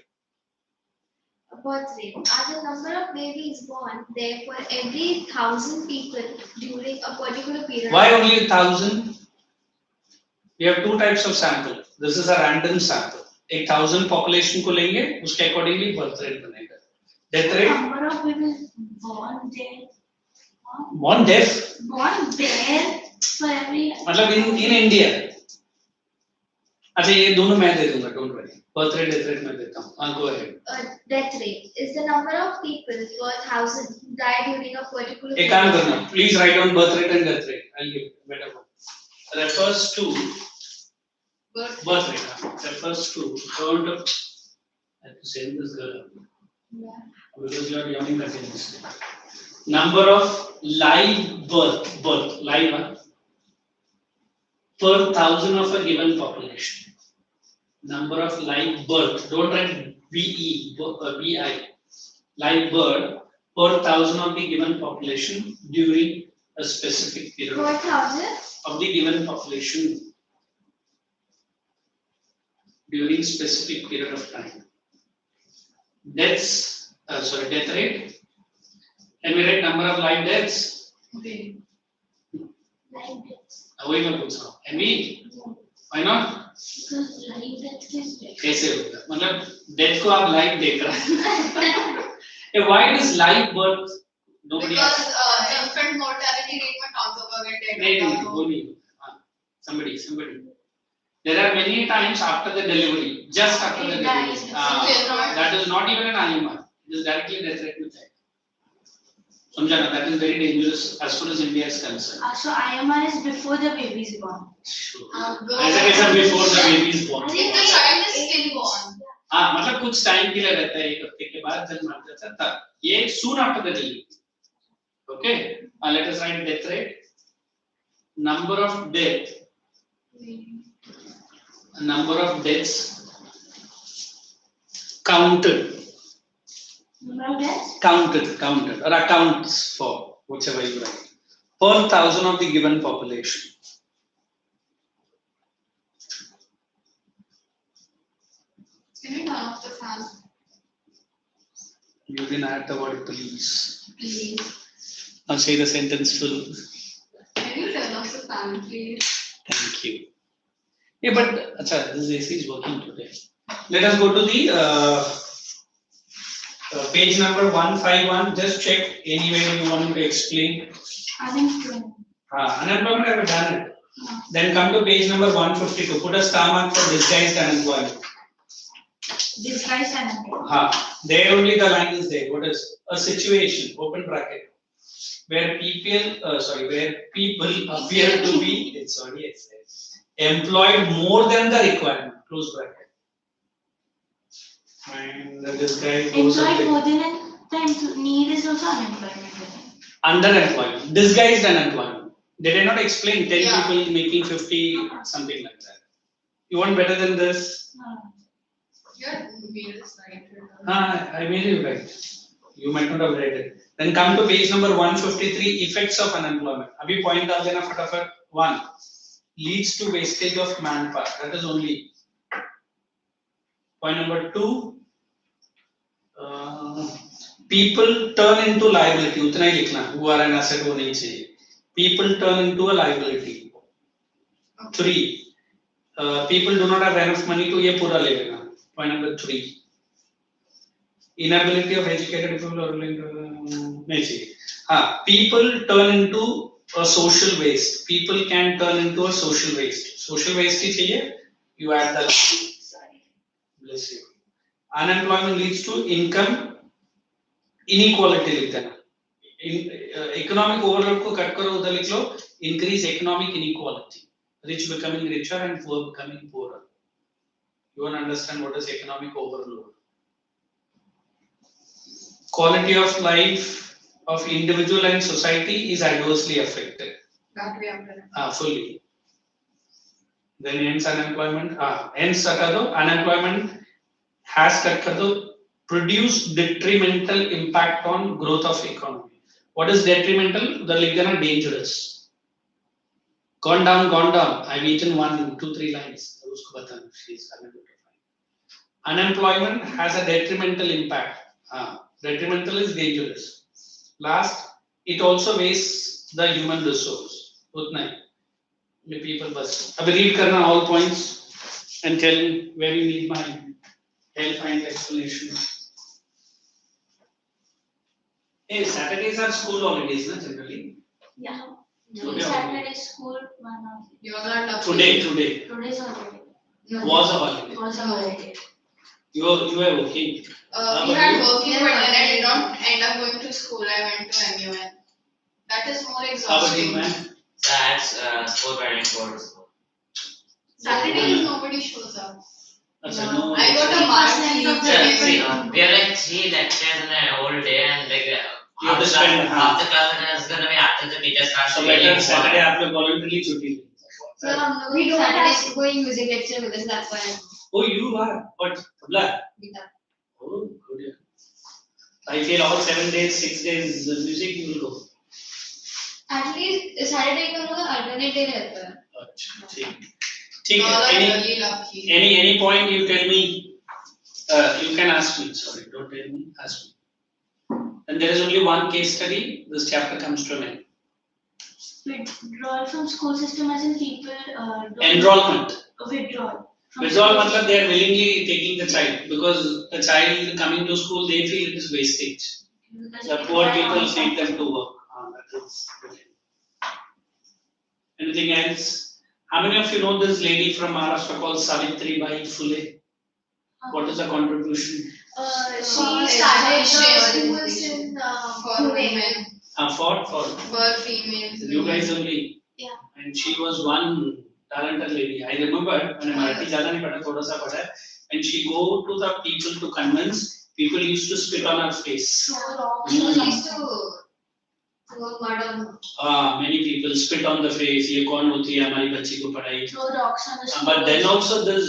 Birth rate are the number of babies born there for every 1,000 people during a particular period. Why only 1,000? We have two types of sample. This is a random sample. 1,000 population को लेंगे, उसके accordingly birth rate बनेगा. Death rate. Number of people born there. Born deaf. Born there for every. मतलब in India. अच्छा ये दोनों मैं दे दूँगा. Don't worry. Birth rate, death rate मैं देता हूँ. Go ahead. Death rate is the number of people per 1,000 who die during a particular. एक काम करना. Please write down birth rate and death rate. I'll give better one. Refers to birth rate. Refers to count of. I have to send this girl. Yeah. Because you are yawning against. Number of live birth live per 1,000 of a given population. Number of live birth. Don't write BI. Live birth per 1,000 of the given population during a specific period. Per 1,000 of the given population during specific period of time. Death rate. Can we write number of live deaths? live deaths. वही मैं पूछ रहा हूँ. Can we? Why not? Because live death is death. कैसे होगा? मतलब death को आप live देख रहे हैं. Why does live birth? Nobody. Because infant mortality rate में count होगा अगर dead नहीं वो नहीं. Somebody. There are many times after the delivery, just after the delivery. That is not even an IMR. It is directly death rate with that. Samjhana, that is very dangerous as far as India is concerned. So IMR is before the baby is born. ऐसा कैसा before the baby is born? If the child is still born. हाँ मतलब कुछ time के लिए रहता है एक हफ्ते के बाद जब मर जाता है ये soon after the delivery. Okay, let us write death rate. Number of deaths counted. Number of deaths? Counted or accounts for whichever you write per 1,000 of the given population. Can you turn off the fan? You didn't add the word please. Please. I'll say the sentence full. Can you turn off the fan, please? Thank you. Yeah, but achha, this AC is working today. Let us go to the page number 151. Just check anywhere you want to explain. Unemployment. Unemployment I have done it. Then come to page number 152. Put a star mark for disguised unemployment. Disguised unemployment. There only the line is there. What is a situation? Open bracket. Where people appear to be employed more than the requirement. Close bracket. And this guy goes Employed more than the need is also unemployment. underemployment, disguised unemployment. They did not explain 10 Yeah. people making 50, something like that. You want better than this? Your mail is right. I made you right. You might not have read it. Then come to page number 153, effects of unemployment. Abhi point डाल देना फटाफट. 1. Leads to wastage of manpower. That is only. Point number 2. People turn into liability. उतना ही लिखना. Who are an asset वो नहीं चाहिए. People turn into a liability. 3. People do not have enough money to ये पूरा ले लेना. Point number 3. Inability of educated people or नहीं चाहिए. People turn into a social waste. People can turn into a social waste. Social waste ही चाहिए. You add that. Bless you. Unemployment leads to income inequality लिख देना. Economic overload को cut करो उधर लिख लो. Increase economic inequality. Rich becoming richer and poor becoming poorer. You want to understand what is economic overload. Quality of life of individual and society is adversely affected. That way after. Fully. Then hence unemployment. Hence unemployment has produced detrimental impact on growth of economy. What is detrimental? The ligana dangerous. Gone down. I've eaten 1, 2, 3 lines. Unemployment has a detrimental impact. Detrimental is dangerous. Last, it also wastes the human resource. The people bus. I will read karna all points and tell me where you need my help and explanation. Hey, Saturdays are school holidays, na, generally. Yeah. Today Saturday school, 1 hour. You are not lucky. Today Today's holiday. was a holiday. Was a holiday. You were working. We had working, but then I did not end up going to school. I went to MUN. That is more How about you, exhausting. man? That's school running for. Saturdays nobody shows up. Achha, no. I got a mark of the leave. We have like 3 lectures in a whole day, and like You have to spend half the class is gonna be after the teacher starts. So better Saturday आपने voluntarily छुट्टी ली. So we don't have going music lecture with us, that's why. Oh, you are. What? Tabla? Guitar. Oh, good. I feel all 7 days, 6 days music you will go. At least Saturday का लोग alternate day रहता है. अच्छा, ठीक. All are Any really lucky. any point you tell me. You can ask me. Sorry, don't tell me. Ask me. And there is only one case study. This chapter comes to an end. Withdrawal from school system as in people Enrollment. Withdrawal. Withdrawal matlab they are willingly taking the child because the child coming to school they feel it is wastage. The poor people need them to work. That is brilliant. Anything else? How many of you know this lady from Maharashtra called Savitribai Phule? What is the contribution? She started schools in For Pune. women, For females. you guys only. Yeah. And she was one talented lady. I remember when Marathi ज़्यादा नहीं पढ़ा थोड़ा सा पढ़ा है. And she go to the people to convince. People used to spit on her face. She used to throw mud on her. Many people spit on the face. ये कौन होती है हमारी बच्ची को पढ़ाई. Throw rocks on the school. But then also this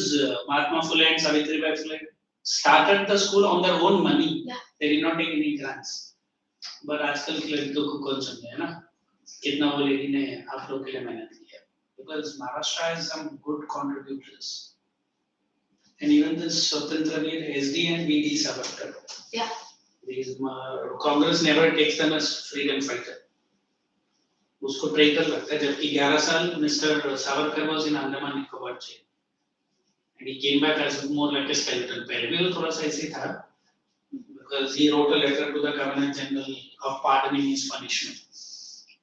Mahatma Phule and Savitribai Phule started the school on their own money. Yeah. They did not take any grants. But आजकल की लड़कियों को कौन समझे है ना? कितना वो लेडी ने आप लोग के लिए मेहनत की है. Because Maharashtra has some good contributors. And even this Swatantra Veer, SD and VD Savarkar. Yeah. These Congress never takes them as freedom fighter. उसको ट्रेटर लगता है जबकि 11 साल Mr. Savarkar was in Andaman Nicobar jail. And he came back as more like a skeleton. पहले भी वो थोड़ा सा ऐसे था. Because he wrote a letter to the Governor General of pardoning his punishment.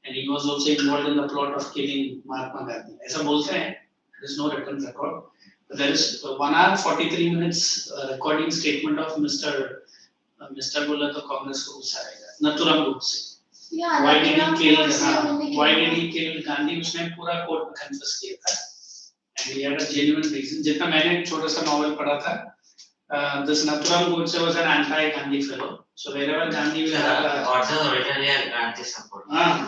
and he was also involved in the plot of killing Mahatma Gandhi. ऐसा बोलते हैं. There is no written record. But there is 1 hour 43 minutes recording statement of Mr. बोला तो कांग्रेस को गुस्सा आएगा. Nathuram Godse. Yeah, Why did Nathuram he kill? Godse only Why killed did he kill Gandhi? उसने पूरा कोर्ट में confess किया था. And he had a genuine reason. जितना मैंने छोटा सा novel पढ़ा था, this Nathuram Godse was an anti-Gandhi fellow. So wherever Gandhi will have a also originally a Gandhi support.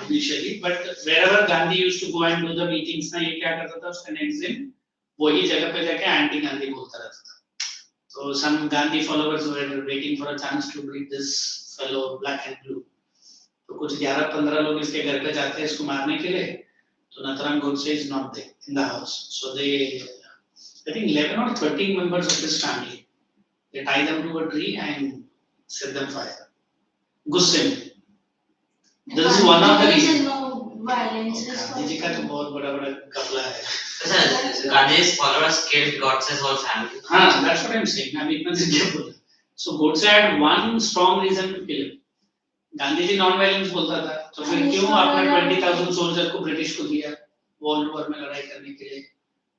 Initially, but wherever Gandhi used to go and do the meetings, ना ये क्या करता था उसका next दिन वही जगह पे जाके anti-Gandhi बोलता रहता था. So some Gandhi followers were waiting for a chance to meet this fellow black and blue. तो कुछ 11-15 लोग इसके घर पे जाते हैं इसको मारने के लिए. So Nathuram Godse is not there in the house. So they, I think 11 or 13 members of his family, they tie them to a tree and set them fire. गुस्से में. This is one of the reasons. No violence. Gandhi ji का तो बहुत बड़ा कपला है. Sir, Gandhi's followers killed Godse's whole family. हाँ, that's what I'm saying. अभी इतना से क्या बोला? So Godse had one strong reason to kill him. Gandhi ji non violence बोलता था, तो फिर क्यों आपने 20,000 सोल्जर को ब्रिटिश को दिया वर्ल्ड वॉर में लड़ाई करने के लिए?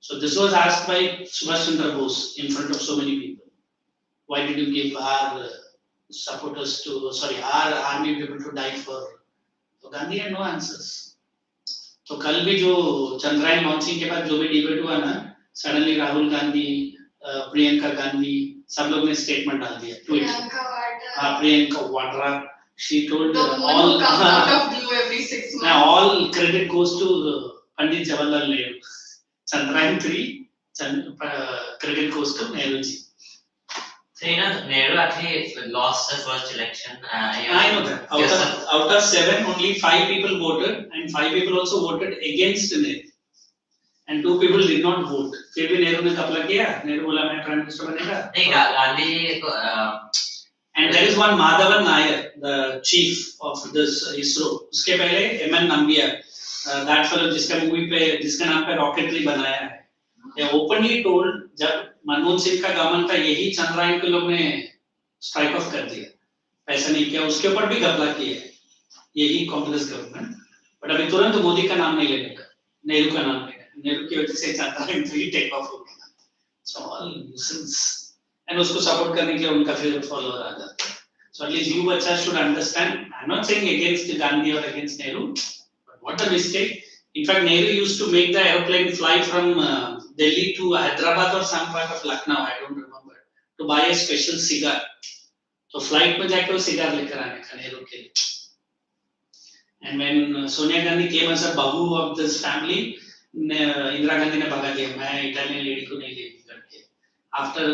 So this was asked by Subhash Chandra Bose in front of so many people. Why did you give our supporters to, our army people to die for? तो Gandhi had no answers. तो कल भी जो Chandrayaan launching के बाद जो भी debate हुआ ना, सडनली राहुल गांधी, प्रियंका गांधी, सब लोग ने स्टेटमेंट डाल दिया. Priyanka Vadra. She told all out of blue every 6 months. Now all credit goes to Pandit Jawaharlal Nehru. Chandrayaan 3, credit goes to Nehru ji. So Nehru actually lost the first election. I know that. Out of 7, only 5 people voted, and 5 people also voted against Nehru. And 2 people did not vote. फिर भी नेहरू ने कपला किया. नेहरू बोला मैं prime minister बनेगा. नहीं, Gandhi And there is one Madhavan Nair, the chief of this ISRO. उसके पहले M.N. Nambiar, that fellow जिसका मूवी पे जिसका नाम पे रॉकेटरी बनाया है. They openly told जब मनमोहन सिंह का गवर्नमेंट था यही चंद्रयान के लोग ने स्ट्राइक ऑफ कर दिया. ऐसा नहीं किया, उसके ऊपर भी घपला किया है यही कांग्रेस गवर्नमेंट. बट अभी तुरंत मोदी का नाम नहीं लेने का, नेहरू का नाम लेगा. नेहरू की वजह से चंद्रयान 3 टेक ऑफ हो गया. So all nuisance. And उसको सपोर्ट करने के लिए उनका फिर फॉलोअर आ जाता है. So at least you बच्चा should understand. I'm not saying against Gandhi or against Nehru, but what a mistake. In fact, Nehru used to make the aeroplane fly from Delhi to Hyderabad or some part of Lucknow, I don't remember, to buy a special cigar. तो flight में जाके वो cigar लेकर आने का नेहरू के लिए. And when Sonia Gandhi came as a babu of this family, Indira Gandhi ने भगा दिया, मैं इटालियन लेडी को नहीं लेगी करके. After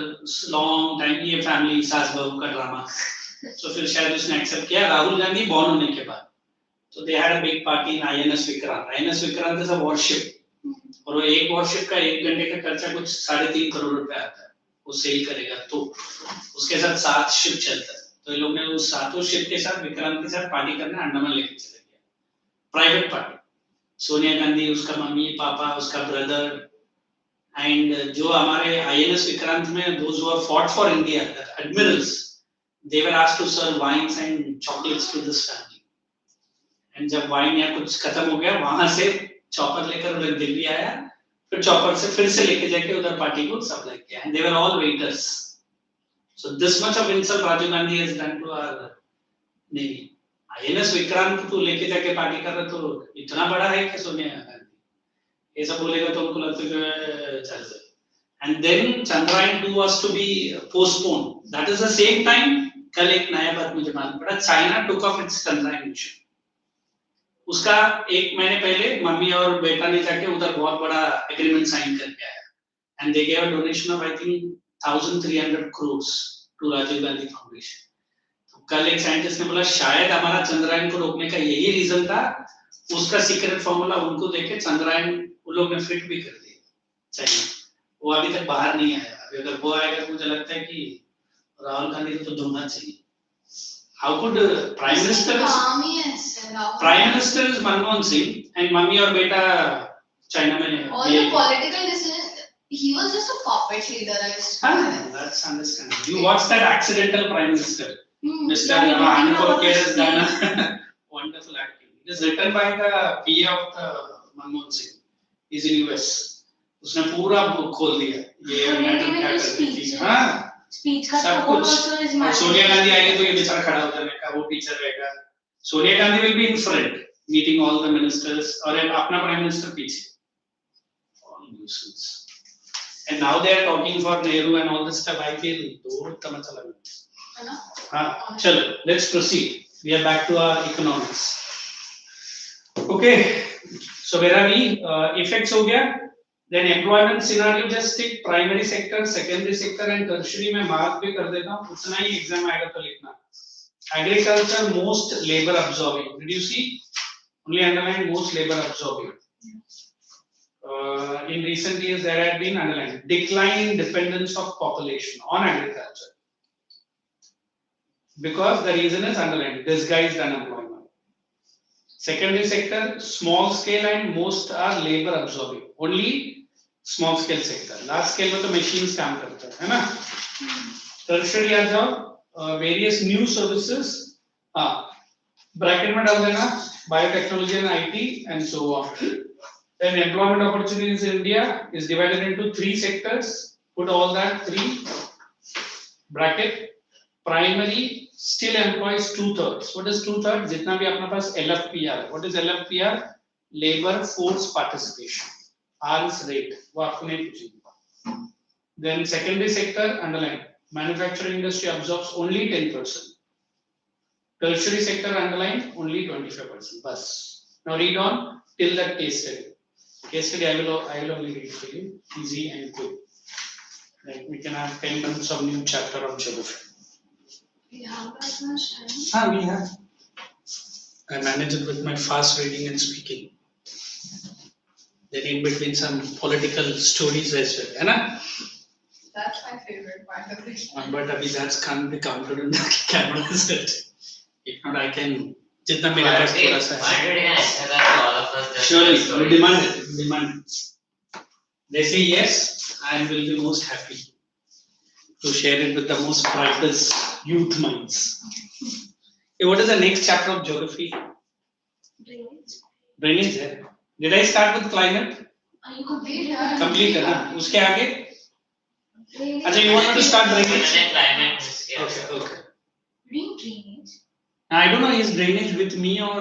long time ये फैमिली सास बहू का ड्रामा. So फिर शायद उसने एक्सेप्ट किया. राहुल गांधी बॉर्न होने के बाद, so they had a big party in INS Vikrant. INS Vikrant is a warship. और वो एक warship का 1 घंटे का खर्चा कुछ 3.5 करोड़ रुपए आता है. वो सेल करेगा तो उसके साथ 7 शिप चलता है. तो ये लोग ने उस 7 शिप के साथ विक्रांत के साथ पार्टी करने अंडमान लेके चले गए. Private party. सोनिया गांधी, उसका मम्मी पापा, उसका ब्रदर, and जो हमारे INS विक्रांत में those who have fought for India, admirals, they were asked to serve wines and chocolates to this family. And जब वाइन या कुछ खत्म हो गया, वहां से चॉपर लेकर उधर दिल्ली आया, फिर चॉपर से फिर से लेके जाके उधर पार्टी को सप्लाई किया. And they were all waiters. So this much of insult Rajiv Gandhi has done to our navy. INS Vikrant को लेके जाके पार्टी कर रहा तो इतना बड़ा है कि सोनिया गांधी ये सब बोलेगा तो उनको लगता है चल जाए. And then Chandrayaan 2 was to be postponed. That is the same time. कल एक नया बात मुझे मालूम पड़ा. China took off its Chandrayaan mission. उसका 1 महीने पहले मम्मी और बेटा ने जाके उधर बहुत बड़ा एग्रीमेंट साइन करके आया. And they gave a donation of I think 1,300 crores to Rajiv Gandhi Foundation. तो कल एक साइंटिस्ट ने बोला शायद हमारा चंद्रयान को रोकने का यही रीजन था. उसका सीक्रेट फॉर्मूला उनको देके चंद्रयान वो लोग ने फिट भी कर दिया. चाइना वो अभी तक बाहर नहीं आया. अभी अगर वो आएगा तो मुझे लगता है कि राहुल गांधी को तो ढूंढना चाहिए. How could Prime Minister is Manmohan Singh and mummy और बेटा China में. All the political decisions, he was just a puppet leader. That's understandable. You watched that accidental Prime Minister, Mr. Yeah, Anupam Kher's done wonderful acting. It is written by the PA of the Manmohan Singh. He's in US. उसने पूरा book खोल दिया ये madam क्या करती थी हाँ speech का सब support कुछ also is और सोनिया matter. गांधी आएगी तो ये बेचारा खड़ा हो जाएगा वो टीचर रहेगा Sonia Gandhi will be in front meeting all the ministers और अपना प्राइम मिनिस्टर पीछे all nuisance and now they are talking for Nehru and all this stuff I feel दो तमाचा लग है ना हाँ चलो let's proceed we are back to our economics okay so where are we effects हो गया then employment scenario just take primary sector secondary sector and tertiary में mark भी कर देता हूँ उतना ही exam आएगा तो लिखना agriculture most labor absorbing did you see only underline most labor absorbing in recent years there had been underlined decline in dependence of population on agriculture because the reason is underlined disguised unemployment secondary sector small scale and most are labor absorbing only small scale sector large scale में तो machines काम करते हैं ना tertiary आ जाओ various new services हाँ bracket में डाल देना biotechnology and IT and so on then employment opportunities in India is divided into 3 sectors put all that 3 bracket primary still employs 2/3 what is 2/3 जितना भी अपने पास LFPR what is LFPR labor force participation R is rate वो आपको नहीं पूछेगी then secondary sector underline manufacturing industry absorbs only 10% tertiary sector underline only 25% bas now read on till that case study I will only read for you easy and quick like we can have 10 minutes of new chapter of geography we have that much time ah we have I manage it with my fast reading and speaking then in between some political stories as well है ना that's my favorite part of it but abhi that can't be counted in the camera set if not I can जितना मेरे पास थोड़ा सा है surely we demand it they say yes I will be most happy to share it with the most brightest youth minds hey, what is the next chapter of geography drainage है did I start with climate You could be complete है ना उसके आगे अच्छा you want me to start drainage okay Green drainage. I don't know is drainage with me or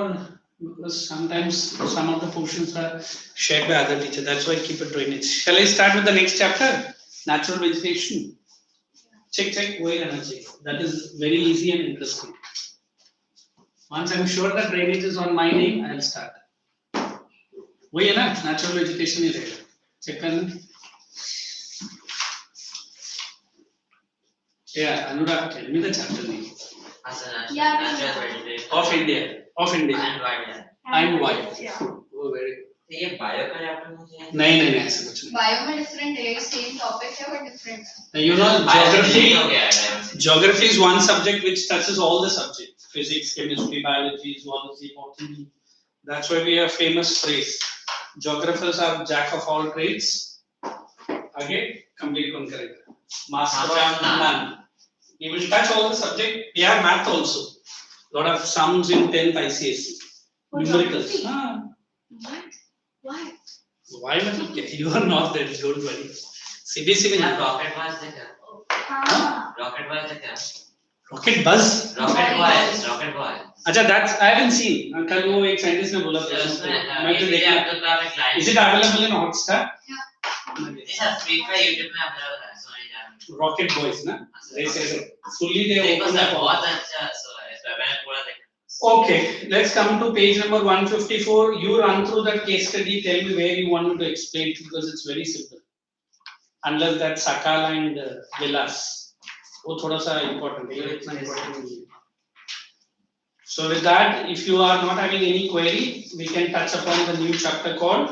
because sometimes some of the portions are shared by other teacher that's why I keep it drainage shall I start with the next chapter natural vegetation check वही रहना चाहिए that is very easy and interesting once I'm sure that drainage is on my name I'll start वही है ना natural vegetation ही रहेगा check करना yeah Anurag tell me the chapter name of India and why oh very ये bio का chapter मुझे नहीं ऐसा कुछ नहीं bio में different है same topic है but different है you know geography is one subject which touches all the subjects physics chemistry biology zoology botany that's why we have famous phrase geographers are jack of all trades again complete कौन करेगा master of none we will touch all the subject we have math also lot of sums in 10th ICSE numericals why not you are not there don't worry CBSE में rocket बस देखा rocket बस देखा rocket बस rocket boy अच्छा that's I haven't seen कल वो एक साइंटिस्ट ने बोला था मैं तो देखा is it available in Hotstar ये फ्री का YouTube में अवेलेबल है सोनी जान रॉकेट बॉयज ना race fully they open the बहुत अच्छा सो है मैंने पूरा देखा okay let's come to page number 154 you run through that case study tell me where you want me to explain because it's very simple unless that Sakal and Vilas वो थोड़ा सा important है इतना important नहीं है so with that if you are not having any query we can touch upon the new chapter called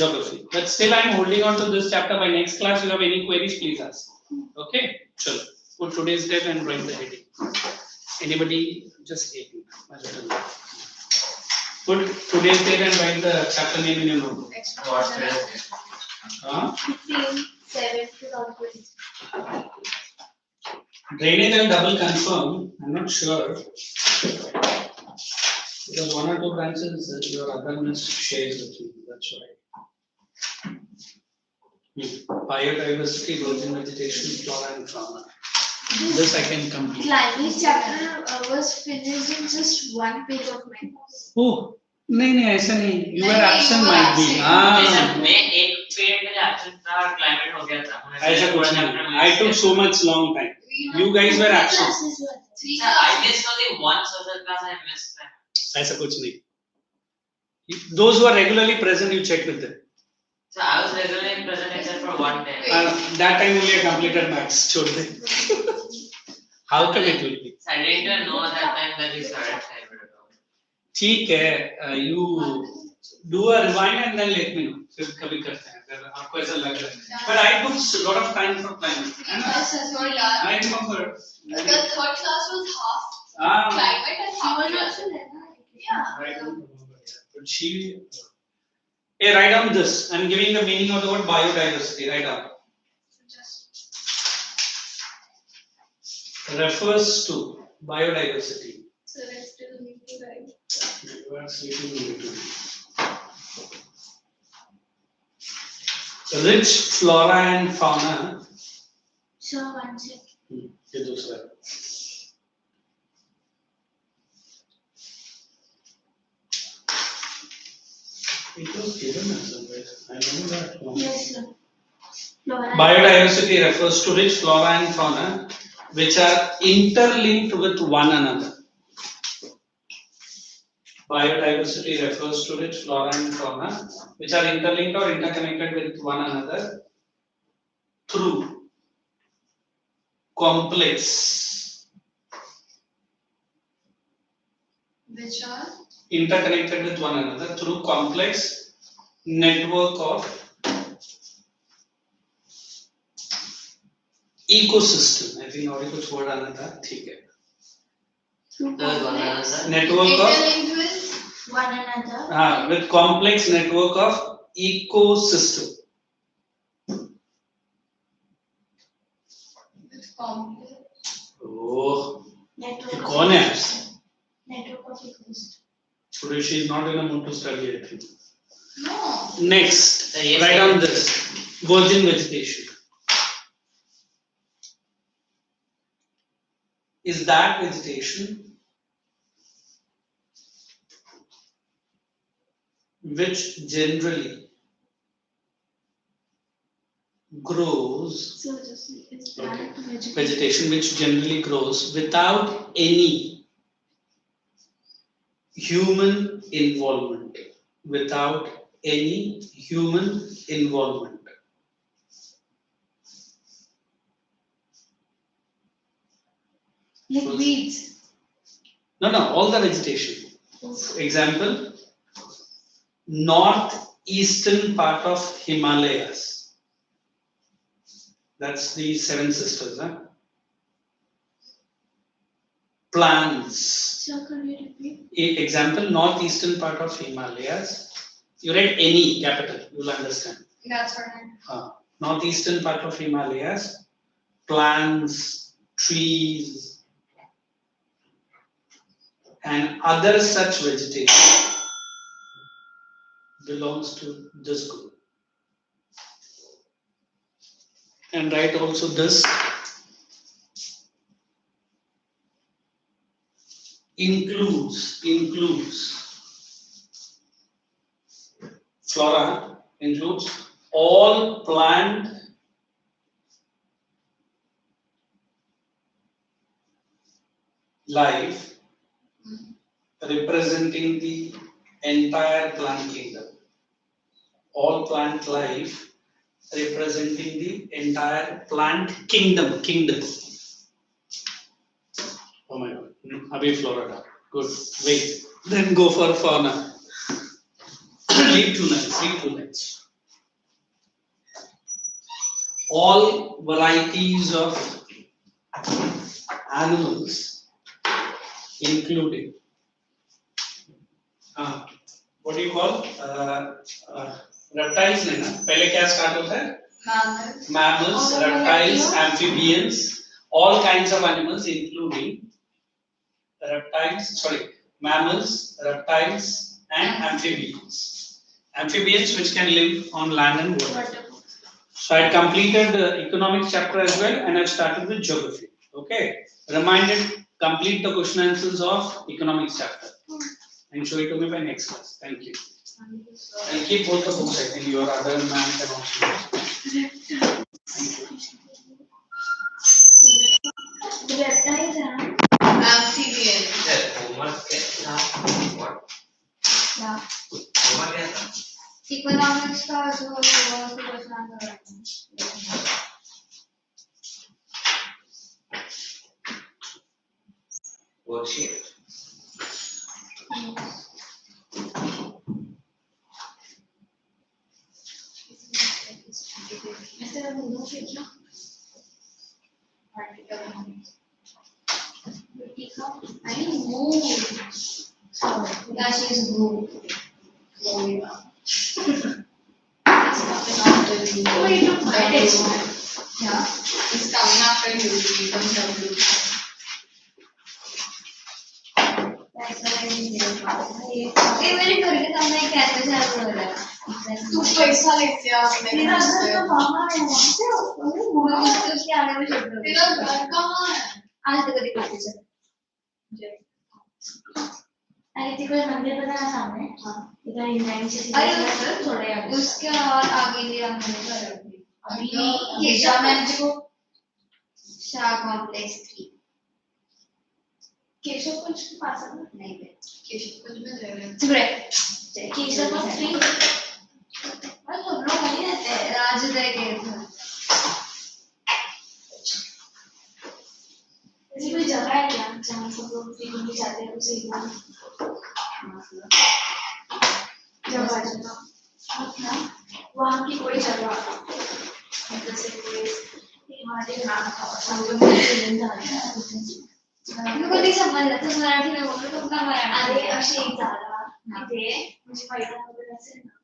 geography but still I am holding on to this chapter by next class you have any queries please ask okay chalo put today's date and write the heading anybody just put today's date and write the chapter name in your notebook 15/7/2020. drainage I'll double confirm I'm not sure Because one or two branches your other miss shares with you. That's why. Biodiversity, virgin vegetation, flora and fauna. This I can complete. Climate chapter was finished in just one page of my course. Oh, नहीं ऐसा नहीं. You were नहीं, absent you were might be. absent. जैसे हाँ. मैं एक पेड़ के एब्सेंट था और क्लाइमेट हो गया था ऐसा कुछ नहीं. I took so much long time. You guys were absent. Three I missed only one social class. I missed that. ऐसा कुछ नहीं. Those who are regularly present, you check with them. So I was regularly present except for one day. That time only I completed maths. छोड़ दे. How come it will be? So I didn't even know at that time that we started hybrid. ठीक है. You do a rewind and then let me know. फिर कभी करते हैं. अगर आपको ऐसा लग रहा है. But I took a lot of time for planning. Three classes were done. I remember. The third class was half climate and half also there, na? Yeah. I don't remember. But she. Hey, write down this. I'm giving the meaning of the word biodiversity. Write down. Refers to biodiversity. So let's do the meeting, right? You are sleeping in between. Rich flora and fauna. So one second. ये दूसरा. It was given as somewhere. I know that. Yes, sir. Flora. Biodiversity refers to rich flora and fauna which are interlinked with one another. Biodiversity refers to rich flora and fauna which are interlinked or interconnected with one another through complex Which are? interconnected with one another through complex network of ecosystem. I think और कुछ word आना था. ठीक है. Third one another. Network of Interlinked with One another. with complex network of ecosystem. complex. Oh, Network of कौन है? Network of ecosystem. Today she is not in a mood to study. I think. No. Next, Yes, write sir. down this virgin vegetation. Is that vegetation which generally grows So just is that vegetable? vegetation which generally grows without any human involvement, without any human involvement. Like weeds. No, all the vegetation. Example, northeastern part of Himalayas. That's the seven sisters. Plants. So could you repeat? Example, northeastern part of Himalayas. You read any capital, you'll understand. That's right. Northeastern part of Himalayas, plants, trees, and other such vegetation belongs to this group. And write also this. Includes flora, includes all plant life representing the entire plant kingdom. All plant life representing the entire plant kingdom. Oh my god. Abhi Florida. Good. Wait. Then go for fauna. Leave two lines. All varieties of animals, including what do you call reptiles? नहीं ना? पहले क्या start होता है? Mammals, reptiles, amphibians, all kinds of animals, including reptiles. Sorry, mammals, reptiles, and amphibians. Amphibians which can live on land and water. So I had completed the economics chapter as well, and I've started with geography. Okay. Reminded, complete the question answers of economics chapter and show it to me by next class. Thank you. I'll keep both the books. I think your other man can also. Thank you. The reptiles are Amphibian. Homework क्या what yeah. Homework क्या था Economics का जो question answer worksheet ऐसे तो दोनों फिर क्या I didn't move. Yeah, she is blue. Moving on. It's coming after you. Wait, no, I did. Yeah. It's coming after you. You become W. That's why I didn't get it. ये मेरे घर के सामने एक cafe चालू हो रहा है. तू पैसा लेके आ मेरा घर तो बाहर है वहाँ से उन्हें बुरा उसके आगे में छोड़ दो. तेरा घर कहाँ है? आज तक दिखाते चल. अरे तिकडे मंदिर बना है सामने. हाँ. इधर इंडियन सिटी. अरे उधर थोड़े आगे. उसके और आगे ले हम घर है. अभी ये शाम को शाह कॉम्प्लेक्स 3. केशव कुंज के पास है ना? नहीं बे. केशव कुंज में रह रहे हैं. चुप रहे. केशव कुंज 3. अरे हम लोग वहीं रहते हैं. राजूदय के इधर. ऐसी कोई जगह है क्या जहाँ सब लोग घूमने जाते हैं उसे इधर जगह क्या वहाँ की कोई जगह जैसे कोई हिमालय नाम का संगम में जाना है मुझे नहीं समझ आता तो मराठी में बोलो तो क्या मराठी अरे अशी एक जागा तिथे म्हणजे मैदान वगैरे असेल ना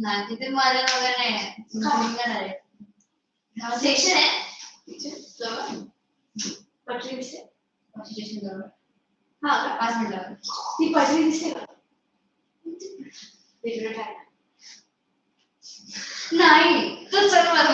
ना तिथे मैदान वगैरे नाही आहे तुम्ही डायरेक्ट सेक्शन आहे पटरी दिसते स्टेशन जवळ हा 5 मिनिटावर ती पटरी दिसते का वेगळं काय नाही तो चल मला